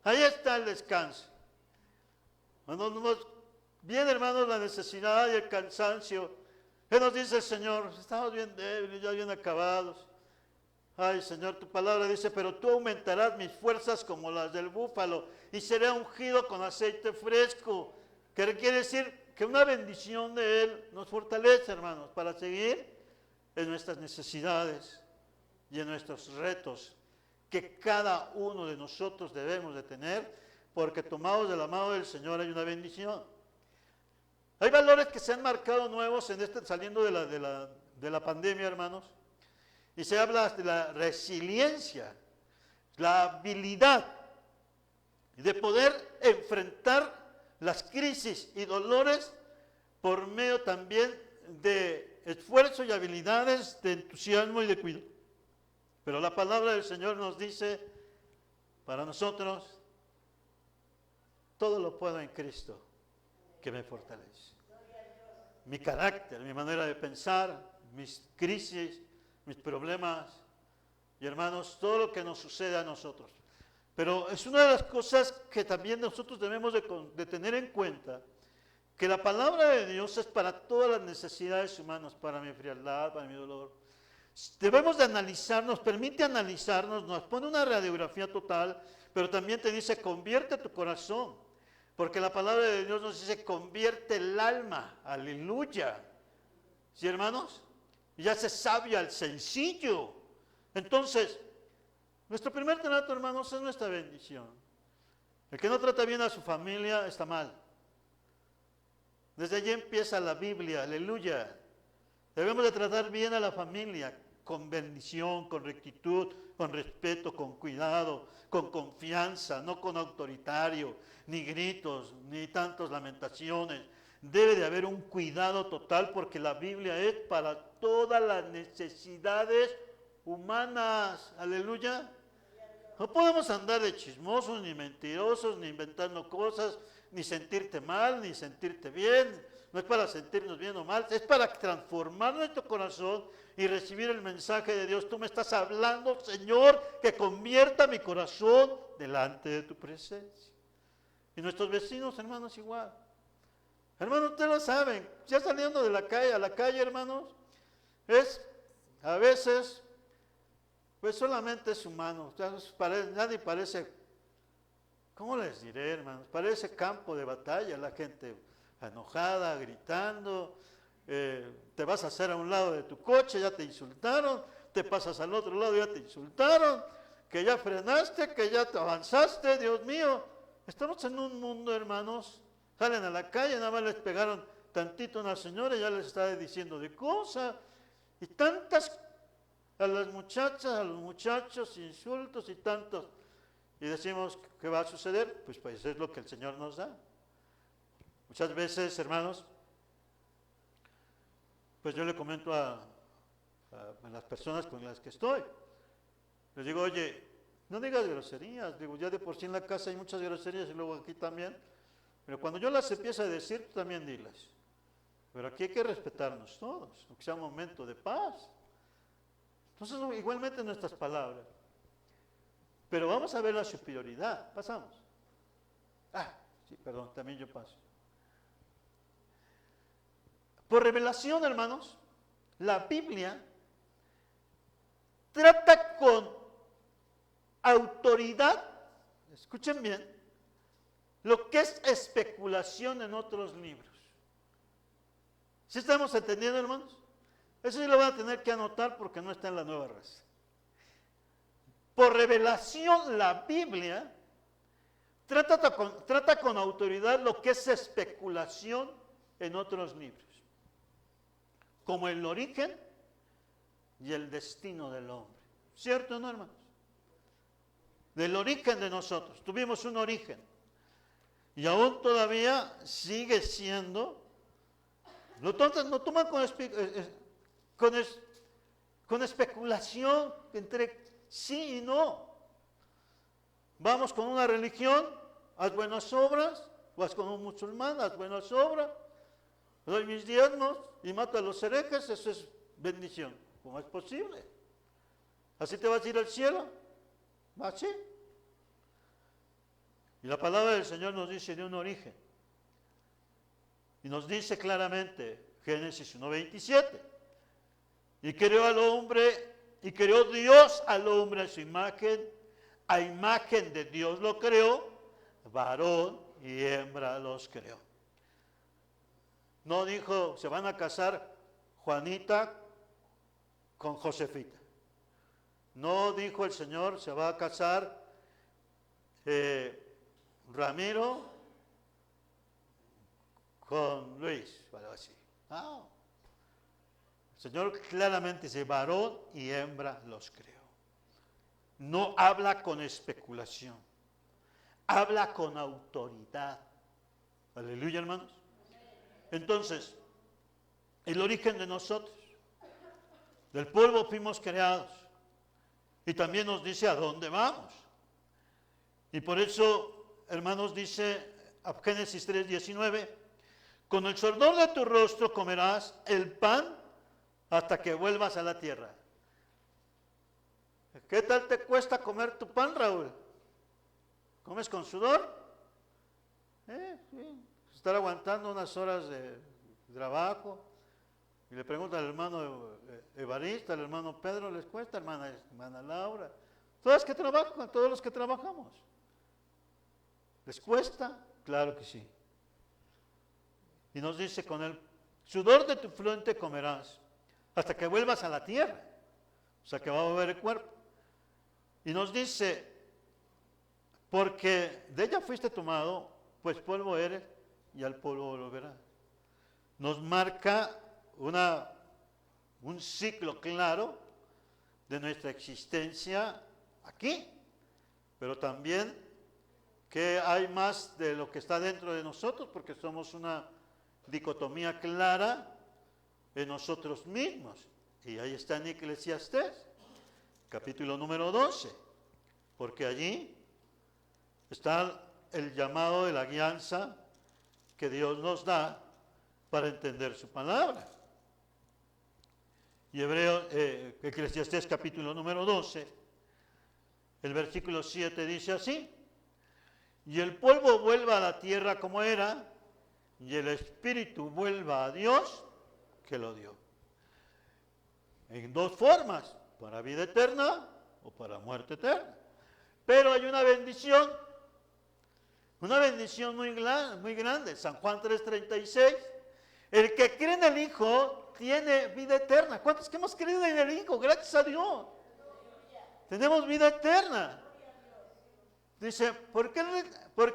Ahí está el descanso. Cuando nos viene, hermanos, la necesidad y el cansancio, ¿qué nos dice el Señor? Estamos bien débiles, ya bien acabados. Ay, Señor, tu palabra dice, pero tú aumentarás mis fuerzas como las del búfalo y seré ungido con aceite fresco. ¿Qué quiere decir? Que una bendición de Él nos fortalece, hermanos, para seguir en nuestras necesidades y en nuestros retos que cada uno de nosotros debemos de tener, porque tomados de la mano del Señor hay una bendición. Hay valores que se han marcado nuevos saliendo de la pandemia, hermanos. Y se habla de la resiliencia, la habilidad de poder enfrentar las crisis y dolores por medio también de esfuerzo y habilidades de entusiasmo y de cuidado. Pero la palabra del Señor nos dice, para nosotros, todo lo puedo en Cristo, que me fortalece. Mi carácter, mi manera de pensar, mis crisis, mis problemas, y hermanos, todo lo que nos sucede a nosotros. Pero es una de las cosas que también nosotros debemos de tener en cuenta, que la palabra de Dios es para todas las necesidades humanas, para mi frialdad, para mi dolor. Debemos de analizarnos, permite analizarnos, nos pone una radiografía total, pero también te dice, convierte tu corazón, porque la palabra de Dios nos dice, convierte el alma, aleluya. ¿Sí, hermanos? Y hace sabio al sencillo. Entonces, nuestro primer trato, hermanos, es nuestra bendición. El que no trata bien a su familia está mal. Desde allí empieza la Biblia, aleluya. Debemos de tratar bien a la familia, con bendición, con rectitud, con respeto, con cuidado, con confianza, no con autoritario, ni gritos, ni tantas lamentaciones. Debe de haber un cuidado total porque la Biblia es para todas las necesidades humanas, aleluya. No podemos andar de chismosos, ni mentirosos, ni inventando cosas, ni sentirte mal, ni sentirte bien. No es para sentirnos bien o mal, es para transformar nuestro corazón y recibir el mensaje de Dios. Tú me estás hablando, Señor, que convierta mi corazón delante de tu presencia. Y nuestros vecinos, hermanos, igual. Hermanos, ustedes lo saben, ya saliendo de la calle a la calle, hermanos, es a veces, pues solamente es humano. Nadie parece, ¿cómo les diré, hermanos? Parece campo de batalla, la gente enojada, gritando, te vas a hacer a un lado de tu coche, ya te insultaron, te pasas al otro lado, ya te insultaron, que ya frenaste, que ya te avanzaste, Dios mío. Estamos en un mundo, hermanos, salen a la calle, nada más les pegaron tantito a una señora y ya les está diciendo de cosas, y tantas, a las muchachas, a los muchachos, insultos y tantos, y decimos, ¿qué va a suceder? Pues es lo que el Señor nos da. Muchas veces, hermanos, pues yo le comento a las personas con las que estoy, les digo, oye, no digas groserías, digo, ya de por sí en la casa hay muchas groserías y luego aquí también, pero cuando yo las empiezo a decir, tú también dilas. Pero aquí hay que respetarnos todos, aunque sea un momento de paz. Entonces, igualmente nuestras palabras. Pero vamos a ver la superioridad. Pasamos. Sí, perdón, también yo paso. Por revelación, hermanos, la Biblia trata con autoridad, escuchen bien, lo que es especulación en otros libros. ¿Sí estamos entendiendo, hermanos? Eso sí lo van a tener que anotar porque no está en la Nueva Raza. Por revelación, la Biblia trata con autoridad lo que es especulación en otros libros, como el origen y el destino del hombre. ¿Cierto, no, hermanos? Del origen de nosotros. Tuvimos un origen. Y aún todavía sigue siendo. Lo toman con especulación entre sí y no. Vamos con una religión, haz buenas obras, vas con un musulmán, haz buenas obras, doy mis diezmos y mato a los herejes, eso es bendición. ¿Cómo es posible? ¿Así te vas a ir al cielo? ¿Así? Y la palabra del Señor nos dice de un origen. Y nos dice claramente, Génesis 1:27, y creó al hombre, y creó Dios al hombre a su imagen, a imagen de Dios lo creó, varón y hembra los creó. No dijo, se van a casar Juanita con Josefita. No dijo el Señor, se va a casar Ramiro con Luis, o algo así. No. El Señor claramente dice, varón y hembra los creó. No habla con especulación, habla con autoridad. Aleluya, hermanos. Entonces, el origen de nosotros, del polvo fuimos creados, y también nos dice a dónde vamos. Y por eso, hermanos, dice Génesis 3:19, con el sudor de tu rostro comerás el pan hasta que vuelvas a la tierra. ¿Qué tal te cuesta comer tu pan, Raúl? ¿Comes con sudor? Sí. Estar aguantando unas horas de trabajo. Y le pregunta al hermano Evarista, al hermano Pedro, ¿les cuesta, hermana Laura? Todos los que trabajamos. ¿Les cuesta? Claro que sí. Y nos dice, con el sudor de tu frente comerás, hasta que vuelvas a la tierra. O sea, que va a mover el cuerpo. Y nos dice, porque de ella fuiste tomado, pues polvo eres y al polvo volverás. Nos marca un ciclo claro de nuestra existencia aquí, pero también que hay más de lo que está dentro de nosotros, porque somos una dicotomía clara en nosotros mismos. Y ahí está en Eclesiastés, capítulo número 12, porque allí está el llamado de la guianza que Dios nos da para entender su palabra. Y Eclesiastés capítulo número 12, el versículo 7 dice así: y el polvo vuelva a la tierra como era, y el espíritu vuelva a Dios que lo dio. En dos formas, para vida eterna o para muerte eterna. Pero hay una bendición muy grande. San Juan 3:36, el que cree en el Hijo tiene vida eterna. ¿Cuántos que hemos creído en el Hijo? Gracias a Dios. Tenemos vida eterna. Dice, porque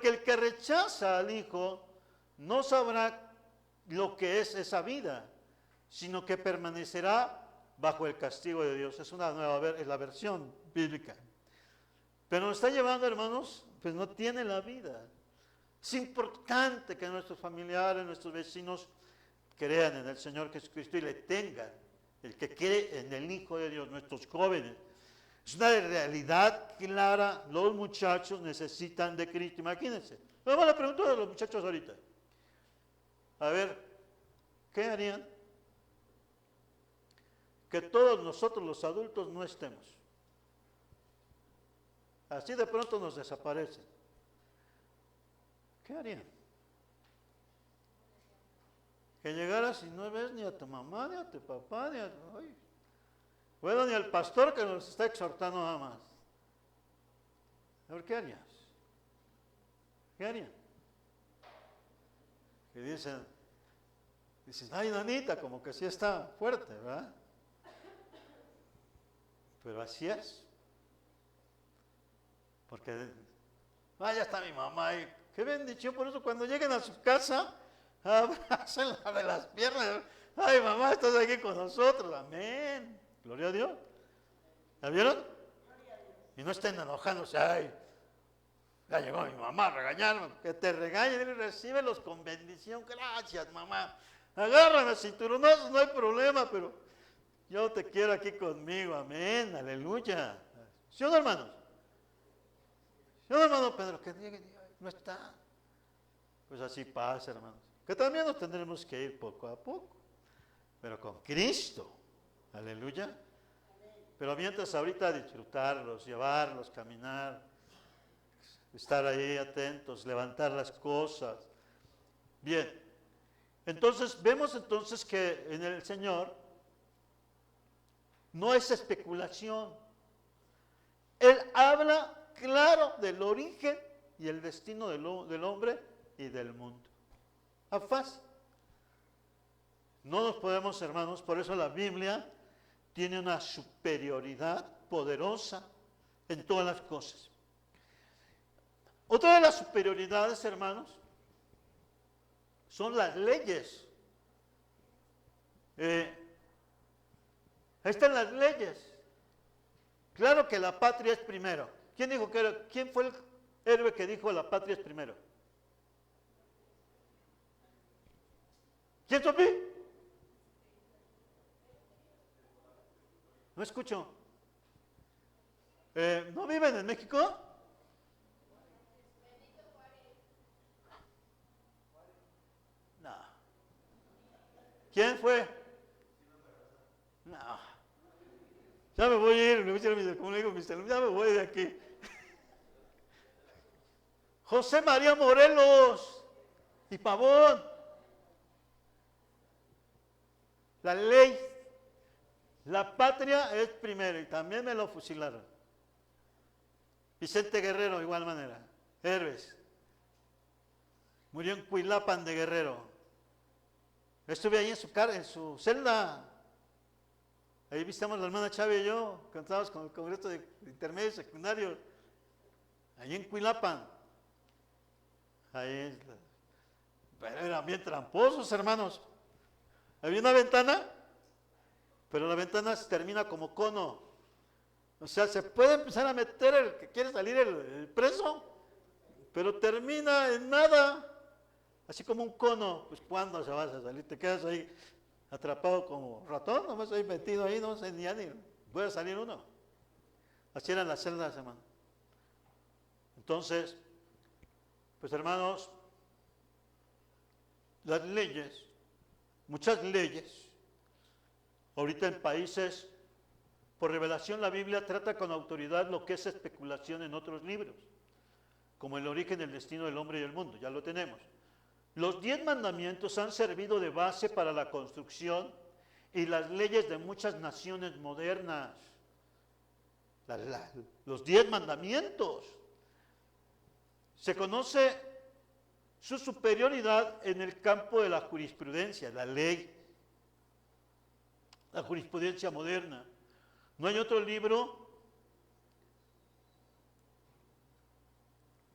el que rechaza al Hijo no sabrá lo que es esa vida, sino que permanecerá bajo el castigo de Dios. Es es la versión bíblica. Pero nos está llevando, hermanos, pues no tiene la vida. Es importante que nuestros familiares, nuestros vecinos crean en el Señor Jesucristo y le tengan. El que cree en el Hijo de Dios, nuestros jóvenes. Es una realidad clara. Los muchachos necesitan de Cristo. Imagínense. Vamos a la pregunta de los muchachos ahorita. A ver, ¿qué harían que todos nosotros los adultos no estemos? Así de pronto nos desaparecen. ¿Qué harían? Que llegaras y no ves ni a tu mamá, ni a tu papá, ni a... Bueno, ni al pastor que nos está exhortando nada más. A ver, ¿qué harías? ¿Qué harían? Y dicen, ay, nanita, como que sí está fuerte, ¿verdad? Pero así es. Porque, ya está mi mamá, y qué bendición. Por eso cuando lleguen a su casa, abrácenla de las piernas. Ay, mamá, estás aquí con nosotros, amén. Gloria a Dios. ¿La vieron? Y no estén enojándose, ay, ya llegó mi mamá a regañarme. Que te regañen y recíbelos con bendición. Gracias, mamá. Agárrame cinturonazos, no hay problema, pero yo te quiero aquí conmigo, amén, aleluya. ¿Sí o no, hermanos? ¿Sí o no, hermano Pedro? Que diga, no está. Pues así pasa, hermanos. Que también nos tendremos que ir poco a poco, pero con Cristo. Aleluya. Pero mientras ahorita disfrutarlos, llevarlos, caminar, estar ahí atentos, levantar las cosas. Bien. Entonces, vemos entonces que en el Señor no es especulación. Él habla claro del origen y el destino del hombre y del mundo. A fácil. No nos podemos, hermanos, por eso la Biblia tiene una superioridad poderosa en todas las cosas. Otra de las superioridades, hermanos, son las leyes. Ahí están las leyes. Claro que la patria es primero. ¿Quién fue el héroe que dijo la patria es primero? ¿Quién supo? No escucho. ¿No viven en México? No. ¿Quién fue? No. Ya me voy a ir, como le digo, ya me voy de aquí. José María Morelos y Pavón. La ley, la patria es primero, y también me lo fusilaron. Vicente Guerrero, de igual manera, héroes. Murió en Cuilapan de Guerrero. Estuve ahí en su celda. Ahí visitamos la hermana Chávez y yo, cantábamos con el Congreso de Intermedio y Secundario. ahí en Cuilapan. Ahí, pero eran bien tramposos, hermanos. Había una ventana, pero la ventana se termina como cono. O sea, se puede empezar a meter el que quiere salir el preso, pero termina en nada. Así como un cono, pues ¿cuándo se vas a salir? Te quedas ahí atrapado como ratón, nomás ahí metido ahí, no sé, ni puede salir uno. Así eran las celdas, hermano. Entonces, pues hermanos, las leyes, muchas leyes, ahorita en países, por revelación la Biblia trata con autoridad lo que es especulación en otros libros, como el origen, el destino del hombre y el mundo, ya lo tenemos. Los 10 mandamientos han servido de base para la construcción y las leyes de muchas naciones modernas. Los 10 mandamientos. Se conoce su superioridad en el campo de la jurisprudencia, la ley, la jurisprudencia moderna. No hay otro libro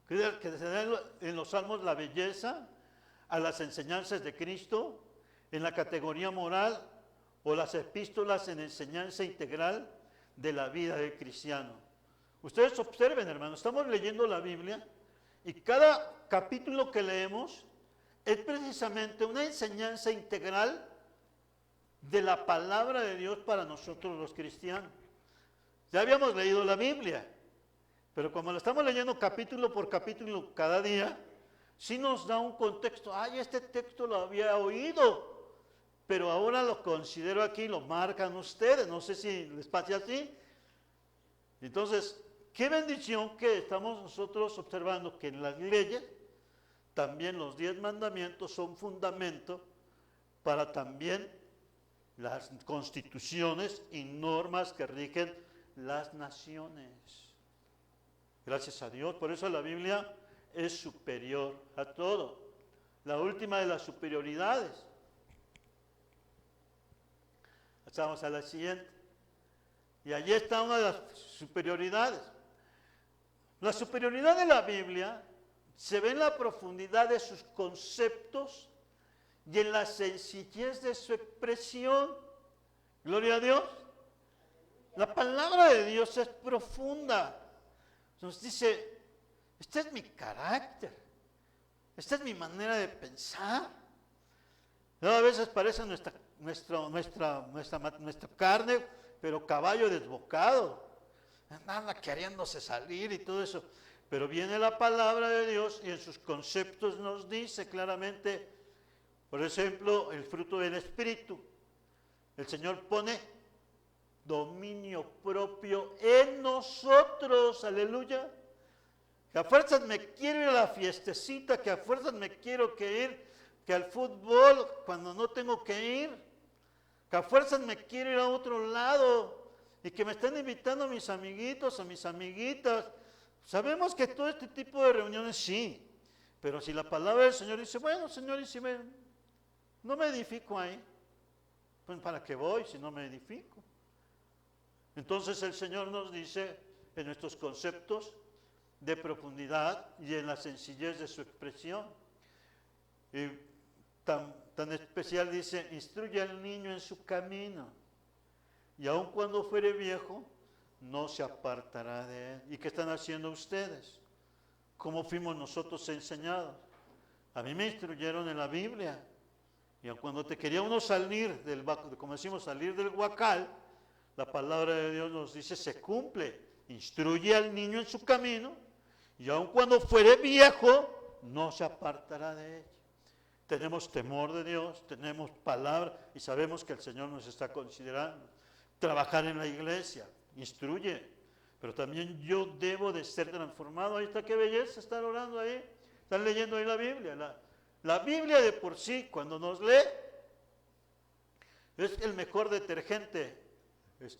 que se dé en los Salmos la belleza a las enseñanzas de Cristo en la categoría moral o las epístolas en enseñanza integral de la vida del cristiano. Ustedes observen, hermanos, estamos leyendo la Biblia y cada capítulo que leemos es precisamente una enseñanza integral de la palabra de Dios para nosotros los cristianos. Ya habíamos leído la Biblia, pero como lo estamos leyendo capítulo por capítulo cada día, sí nos da un contexto. Ay, este texto lo había oído, pero ahora lo considero aquí, lo marcan ustedes, no sé si les pasa así. Entonces, qué bendición que estamos nosotros observando que en las leyes, también los 10 mandamientos son fundamento para también las constituciones y normas que rigen las naciones. Gracias a Dios, por eso la Biblia es superior a todo. La última de las superioridades. Pasamos a la siguiente. Y allí está una de las superioridades. La superioridad de la Biblia se ve en la profundidad de sus conceptos y en la sencillez de su expresión. Gloria a Dios. La palabra de Dios es profunda. Nos dice, este es mi carácter, esta es mi manera de pensar. A veces parece nuestra carne, pero caballo desbocado, anda queriéndose salir y todo eso. Pero viene la palabra de Dios y en sus conceptos nos dice claramente, por ejemplo, el fruto del Espíritu. El Señor pone dominio propio en nosotros, aleluya. Que a fuerzas me quiero ir a la fiestecita, que a fuerzas me quiero ir, que al fútbol cuando no tengo que ir, que a fuerzas me quiero ir a otro lado y que me están invitando a mis amiguitos, a mis amiguitas. Sabemos que todo este tipo de reuniones sí, pero si la palabra del Señor dice, bueno, Señor, y si no me edifico ahí, pues ¿para qué voy si no me edifico? Entonces el Señor nos dice en nuestros conceptos de profundidad y en la sencillez de su expresión. Y tan especial dice, instruye al niño en su camino, y aun cuando fuere viejo, no se apartará de él. ¿Y qué están haciendo ustedes? ¿Cómo fuimos nosotros enseñados? A mí me instruyeron en la Biblia, y aun cuando te quería uno salir como decimos, salir del huacal, la palabra de Dios nos dice, se cumple, instruye al niño en su camino, y aun cuando fuere viejo, no se apartará de ella. Tenemos temor de Dios, tenemos palabra, y sabemos que el Señor nos está considerando. Trabajar en la iglesia, instruye, pero también yo debo de ser transformado. Ahí está, qué belleza estar orando ahí, están leyendo ahí la Biblia. La Biblia de por sí, cuando nos lee, es el mejor detergente.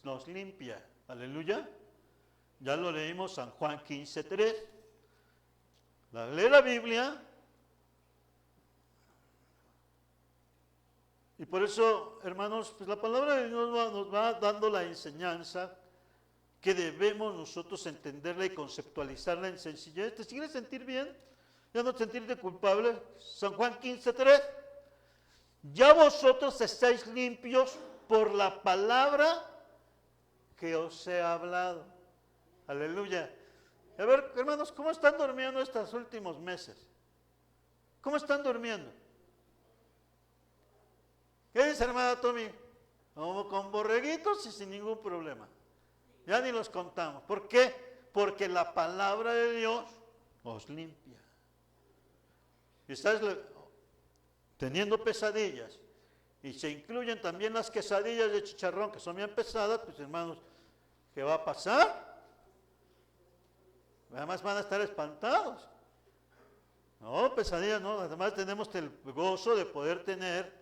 Nos limpia, aleluya. Ya lo leímos San Juan 15:3. Lee la Biblia y por eso, hermanos, pues la palabra de Dios nos va dando la enseñanza que debemos nosotros entenderla y conceptualizarla en sencillez. ¿Te quieres sentir bien? ¿Ya no sentirte culpable? San Juan 15:3. Ya vosotros estáis limpios por la palabra que os he hablado. Aleluya. A ver, hermanos, ¿cómo están durmiendo estos últimos meses? ¿Cómo están durmiendo? ¿Qué dice, hermana Tommy? Como con borreguitos y sin ningún problema. Ya ni los contamos. ¿Por qué? Porque la palabra de Dios os limpia. Y estás teniendo pesadillas, y se incluyen también las quesadillas de chicharrón, que son bien pesadas, pues hermanos, ¿qué va a pasar? Además van a estar espantados. No, pesadillas no, además tenemos el gozo de poder tener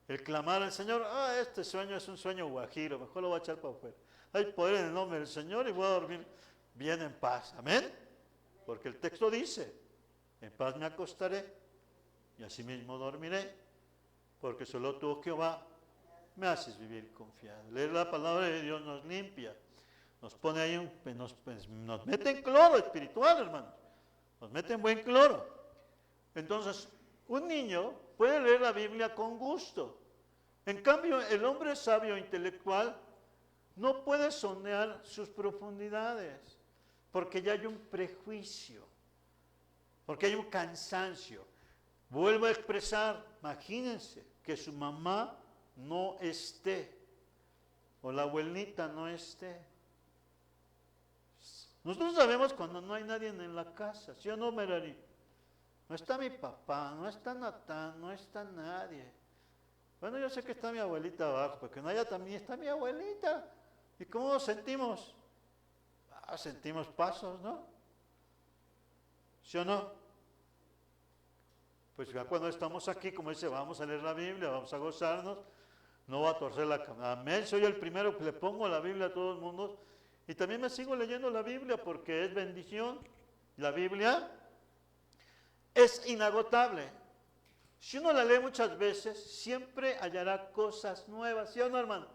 el clamar al Señor. Este sueño es un sueño guajiro, mejor lo voy a echar para afuera. Hay poder en el nombre del Señor y voy a dormir bien en paz. Amén. Porque el texto dice, en paz me acostaré y asimismo dormiré, porque solo tú, Jehová, me haces vivir confiado. Leer la palabra de Dios nos limpia, nos pone ahí, nos mete en cloro espiritual, hermanos, nos mete en buen cloro. Entonces, un niño puede leer la Biblia con gusto. En cambio, el hombre sabio intelectual no puede sondear sus profundidades, porque ya hay un prejuicio, porque hay un cansancio. Vuelvo a expresar, imagínense que su mamá no esté, o la abuelita no esté. Nosotros sabemos cuando no hay nadie en la casa, ¿sí o no, Melanie? No está mi papá, no está Natán, no está nadie. Bueno, yo sé que está mi abuelita abajo, porque en allá también está mi abuelita. ¿Y cómo nos sentimos? Sentimos pasos, ¿no? ¿Sí o no? Pues ya cuando estamos aquí, como dice, vamos a leer la Biblia, vamos a gozarnos, no va a torcer la cama. Amén, soy el primero que le pongo la Biblia a todo el mundo. Y también me sigo leyendo la Biblia porque es bendición. La Biblia es inagotable. Si uno la lee muchas veces, siempre hallará cosas nuevas. ¿Sí o no, hermano?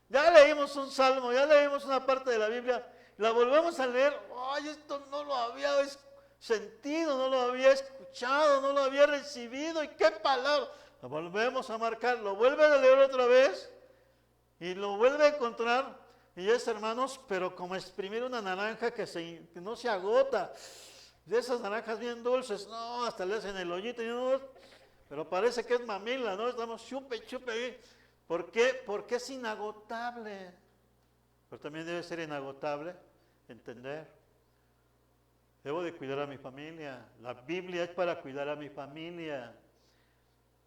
Ya leímos un salmo, ya leímos una parte de la Biblia, la volvemos a leer. ¡Ay, esto no lo había sentido, no lo había escuchado, no lo había recibido! ¿Y qué palabra? Lo volvemos a marcar, lo vuelve a leer otra vez y lo vuelve a encontrar. Y es, hermanos, pero como exprimir una naranja que no se agota. De esas naranjas bien dulces, no, hasta le hacen el hoyito, no, pero parece que es mamila, ¿no? Estamos chupe ahí. ¿Por qué? Porque es inagotable. Pero también debe ser inagotable entender. Debo de cuidar a mi familia. La Biblia es para cuidar a mi familia.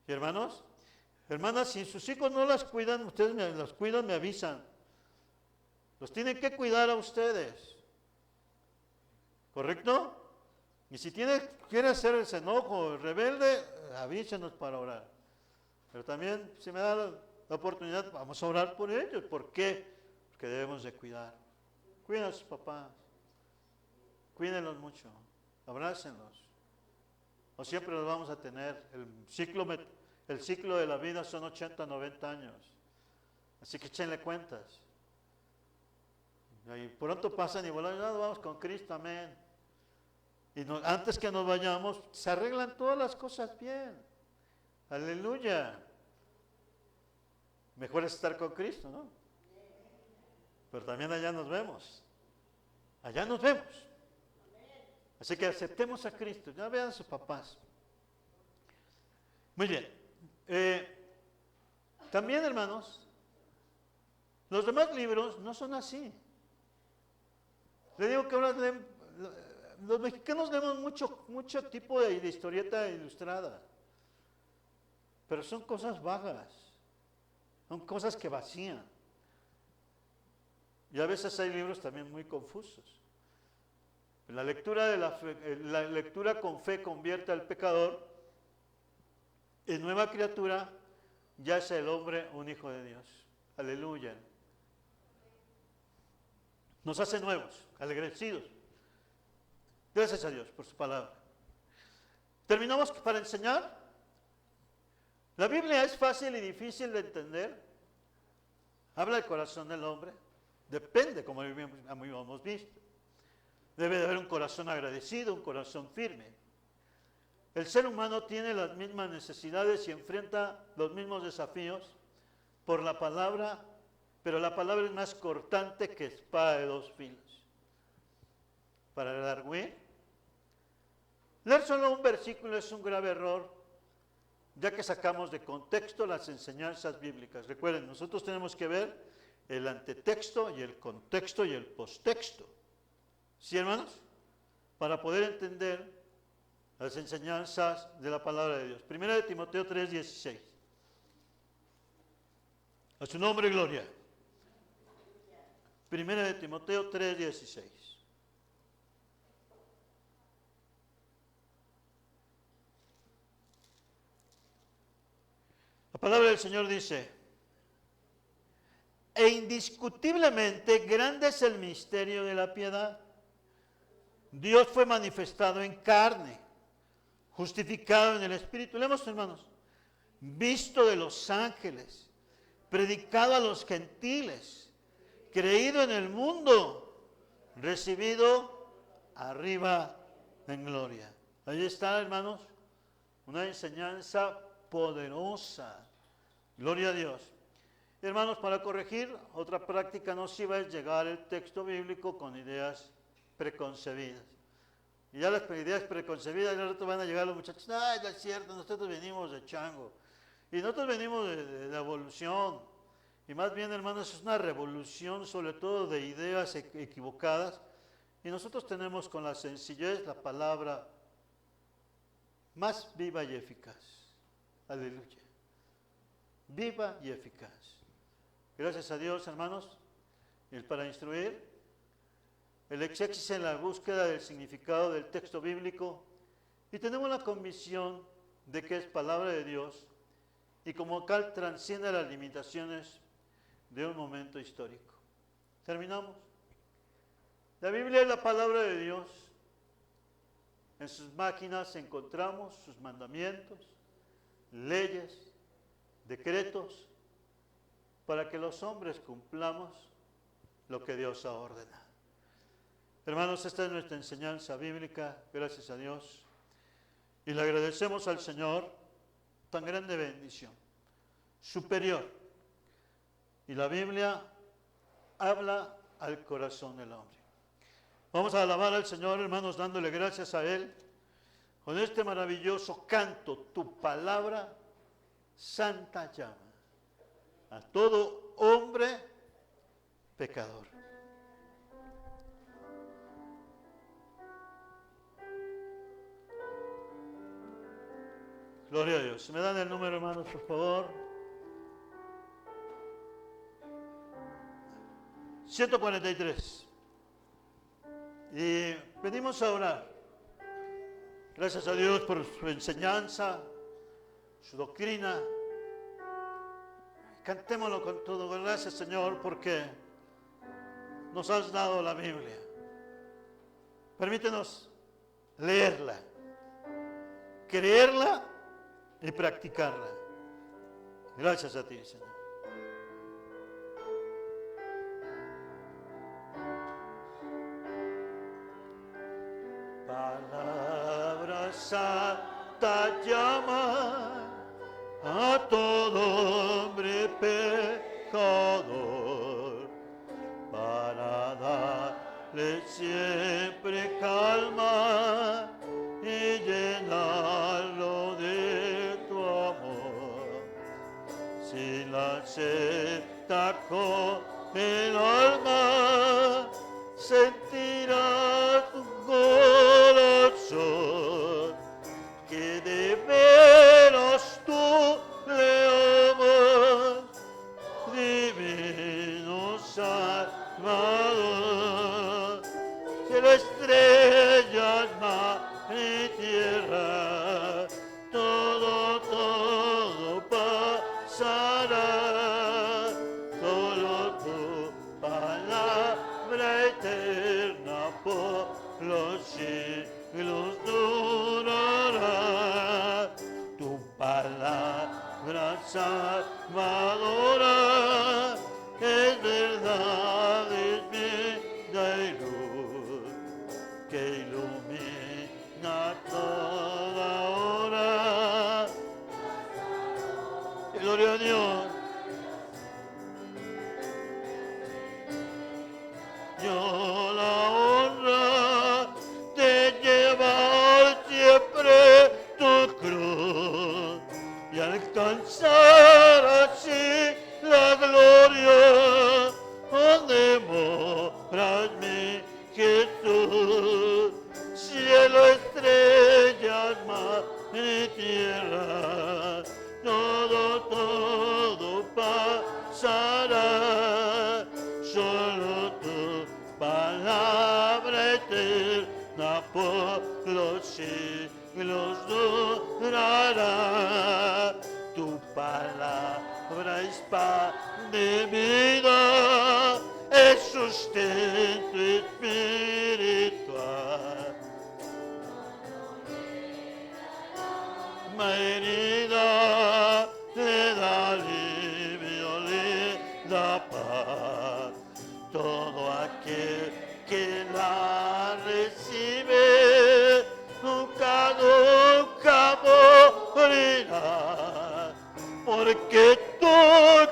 ¿Y hermanos? Hermanas, si sus hijos no las cuidan, ustedes las cuidan, me avisan. Los tienen que cuidar a ustedes. ¿Correcto? Y si quiere hacer ese enojo rebelde, avísenos para orar. Pero también, si me da la oportunidad, vamos a orar por ellos. ¿Por qué? Porque debemos de cuidar. Cuiden a sus papás. Cuídenlos mucho. Abrácenlos. No siempre los vamos a tener. El ciclo de la vida son 80, 90 años. Así que échenle cuentas. Y pronto pasan y volvemos, vamos con Cristo, amén. Y antes que nos vayamos, se arreglan todas las cosas bien. Aleluya. Mejor es estar con Cristo, ¿no? Pero también allá nos vemos. Allá nos vemos. Así que aceptemos a Cristo. Ya vean a sus papás. Muy bien. También, hermanos, los demás libros no son así. Le digo que ahora los mexicanos leemos mucho tipo de historieta ilustrada, pero son cosas vagas, son cosas que vacían. Y a veces hay libros también muy confusos. La lectura con fe convierte al pecador en nueva criatura, ya es el hombre un hijo de Dios. Aleluya. Nos hace nuevos, agradecidos. Gracias a Dios por su palabra. Terminamos para enseñar. La Biblia es fácil y difícil de entender. Habla del corazón del hombre. Depende, como hemos visto. Debe de haber un corazón agradecido, un corazón firme. El ser humano tiene las mismas necesidades y enfrenta los mismos desafíos por la palabra, pero la palabra es más cortante que espada de dos filos. Para Darwin, leer solo un versículo es un grave error, ya que sacamos de contexto las enseñanzas bíblicas. Recuerden, nosotros tenemos que ver el antetexto y el contexto y el postexto. ¿Sí, hermanos? Para poder entender las enseñanzas de la palabra de Dios. Primera de Timoteo 3:16. A su nombre, gloria. Primera de Timoteo 3:16. La palabra del Señor dice: e indiscutiblemente grande es el misterio de la piedad. Dios fue manifestado en carne, justificado en el Espíritu. Leemos, hermanos. Visto de los ángeles, predicado a los gentiles, creído en el mundo, recibido arriba en gloria. Ahí está, hermanos, una enseñanza poderosa. Gloria a Dios. Hermanos, para corregir otra práctica nociva es llegar al texto bíblico con ideas preconcebidas. Y ya las ideas preconcebidas, y al rato van a llegar los muchachos: ay, no es cierto, nosotros venimos de chango. Y nosotros venimos de la evolución. Y más bien, hermanos, es una revolución sobre todo de ideas equivocadas. Y nosotros tenemos con la sencillez la palabra más viva y eficaz. Aleluya. Viva y eficaz. Gracias a Dios, hermanos, y para instruir, el exégesis en la búsqueda del significado del texto bíblico, y tenemos la convicción de que es palabra de Dios y como tal trasciende las limitaciones de un momento histórico. Terminamos. La Biblia es la palabra de Dios. En sus máquinas encontramos sus mandamientos, leyes, decretos, para que los hombres cumplamos lo que Dios ha ordenado. Hermanos, esta es nuestra enseñanza bíblica, gracias a Dios. Y le agradecemos al Señor tan grande bendición, superior. Y la Biblia habla al corazón del hombre. Vamos a alabar al Señor, hermanos, dándole gracias a Él con este maravilloso canto: tu palabra santa llama a todo hombre pecador. Gloria a Dios. Si me dan el número, hermanos, por favor. 143. Y venimos a orar. Gracias a Dios por su enseñanza, su doctrina. Cantémoslo con todo. Gracias, Señor, porque nos has dado la Biblia. Permítenos leerla, creerla y practicarla. Gracias a ti, Señor. Palabra santa llama a todo hombre pecador, para darle siempre calma y llenarlo de tu amor. Si la acepta con el alma, sentirá tu corazón que de veras tú le amas, divino Salvador. Cielo, estrellas, mar y tierra, todo pasará, solo tu palabra eterna por los siglos durará. Tu palabra salvadora es verdad mar y tierra, todo pasará, solo tu palabra eterna por los siglos durará. Tu palabra es pan de vida, es sustento espiritual. Mi herida le da alivio, le da paz. Todo aquel que la recibe nunca morirá, porque tú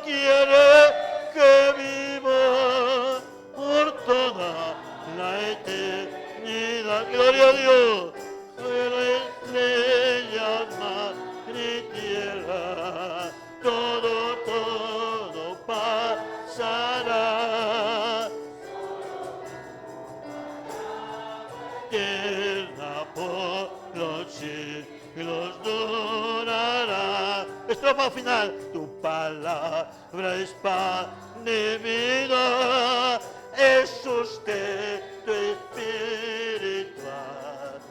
quieres que viva por toda la eternidad. Gloria a Dios. Pero estrellas, mar y tierra, todo pasará. Tierra por los siglos durará. Estrofa final. Tu palabra es pan de vida, es sustento espiritual.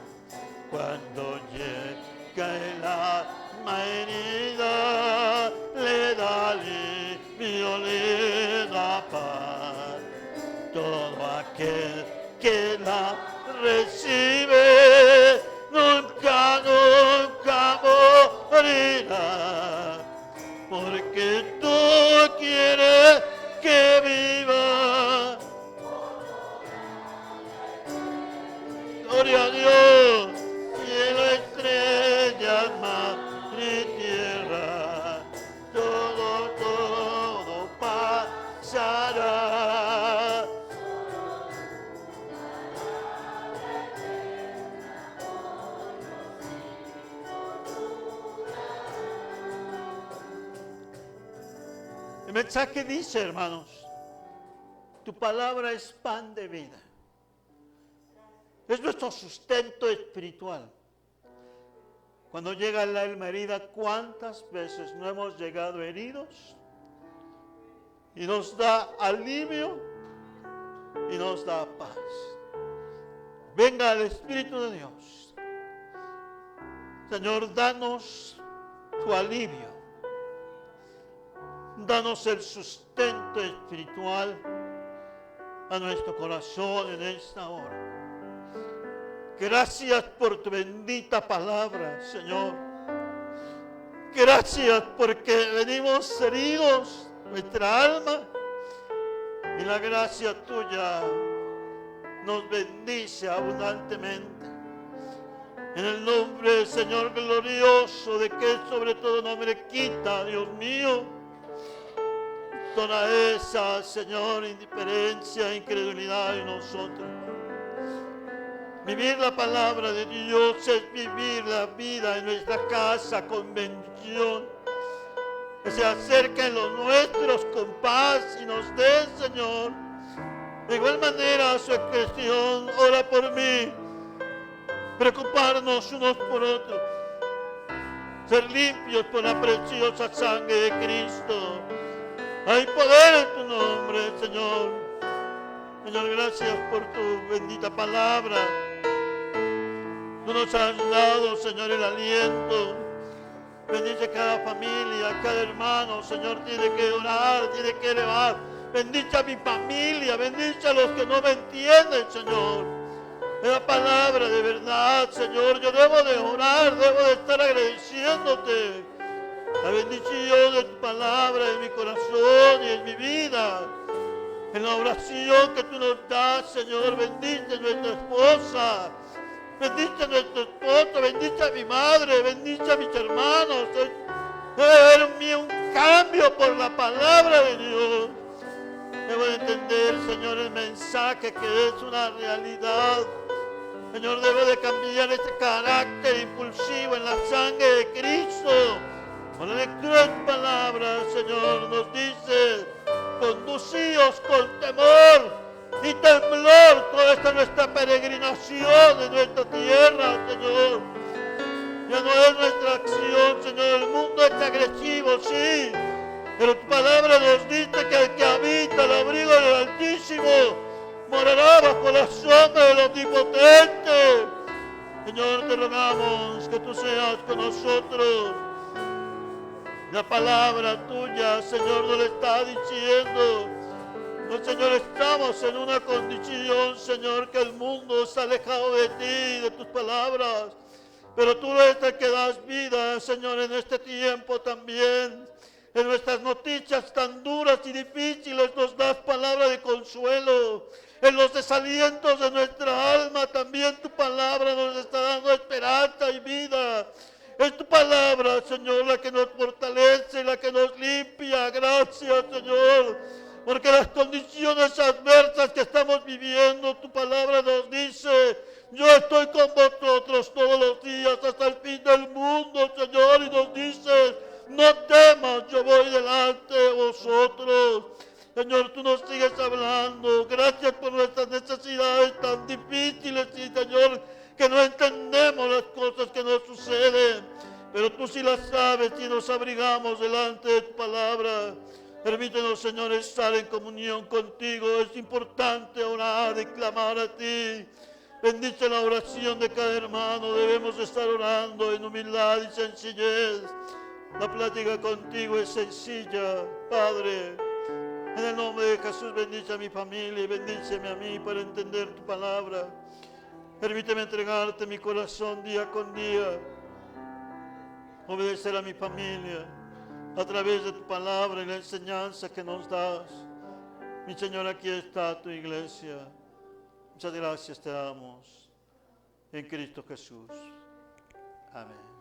Cuando llega el alma herida, le da alivio, le da paz. Todo aquel que la recibe nunca morirá, porque tú quieres que viva. Gloria a Dios. Cielo, estrellas, mar y tierra, todo pasará. El mensaje dice, hermanos, tu palabra es pan de vida. Es nuestro sustento espiritual. Cuando llega el alma herida, ¿cuántas veces no hemos llegado heridos? Y nos da alivio y nos da paz. Venga el Espíritu de Dios. Señor, danos tu alivio. Danos el sustento espiritual a nuestro corazón en esta hora. Gracias por tu bendita palabra, Señor. Gracias porque venimos heridos, nuestra alma, y la gracia tuya nos bendice abundantemente. En el nombre, Señor glorioso, de que sobre todo nombre quita, Dios mío, toda esa, Señor, indiferencia, incredulidad en nosotros. Vivir la palabra de Dios es vivir la vida en nuestra casa con bendición. Que se acerquen los nuestros con paz y nos den, Señor. De igual manera, su expresión, ora por mí. Preocuparnos unos por otros. Ser limpios por la preciosa sangre de Cristo. Hay poder en tu nombre, Señor. Señor, gracias por tu bendita palabra. Tú nos has dado, Señor, el aliento. Bendice cada familia, cada hermano, Señor, tiene que orar, tiene que elevar. Bendice a mi familia, bendice a los que no me entienden, Señor. Es la palabra de verdad, Señor. Yo debo de orar, debo de estar agradeciéndote. La bendición de tu palabra en mi corazón y en mi vida. En la oración que tú nos das, Señor, bendice a nuestra esposa. Bendice a nuestro esposo, bendice a mi madre, bendice a mis hermanos. Debe haber en mí un cambio por la palabra de Dios. Debo de entender, Señor, el mensaje que es una realidad. Señor, debo de cambiar este carácter impulsivo en la sangre de Cristo. Con la lectura de tu palabra, Señor, nos dice, conducíos con temor y temblor toda esta nuestra peregrinación en nuestra tierra, Señor. no es nuestra acción, Señor. El mundo es agresivo, sí. Pero tu palabra nos dice que el que habita el abrigo del Altísimo morará bajo la sombra del Omnipotente. Señor, te rogamos que tú seas con nosotros. La palabra tuya, Señor, nos está diciendo. No, Señor, estamos en una condición, Señor, que el mundo se ha alejado de ti, de tus palabras. Pero tú eres el que das vida, Señor, en este tiempo también. En nuestras noticias tan duras y difíciles nos das palabra de consuelo. En los desalientos de nuestra alma también tu palabra nos está dando esperanza y vida. Es tu palabra, Señor, la que nos fortalece, la que nos limpia. Gracias, Señor. Porque las condiciones adversas que estamos viviendo, tu palabra nos dice, yo estoy con vosotros todos los días hasta el fin del mundo, Señor. Y nos dices, no temas, yo voy delante de vosotros. Señor, tú nos sigues hablando. Gracias por nuestras necesidades tan difíciles y, Señor, que no entendemos las cosas que nos suceden. Pero tú sí las sabes y nos abrigamos delante de tu palabra. Permítenos, Señor, estar en comunión contigo. Es importante orar y clamar a ti. Bendice la oración de cada hermano. Debemos estar orando en humildad y sencillez. La plática contigo es sencilla, Padre. En el nombre de Jesús, bendice a mi familia y bendíceme a mí para entender tu palabra. Permíteme entregarte mi corazón día con día. Obedecer a mi familia a través de tu palabra y la enseñanza que nos das. Mi Señor, aquí está tu iglesia. Muchas gracias te damos en Cristo Jesús. Amén.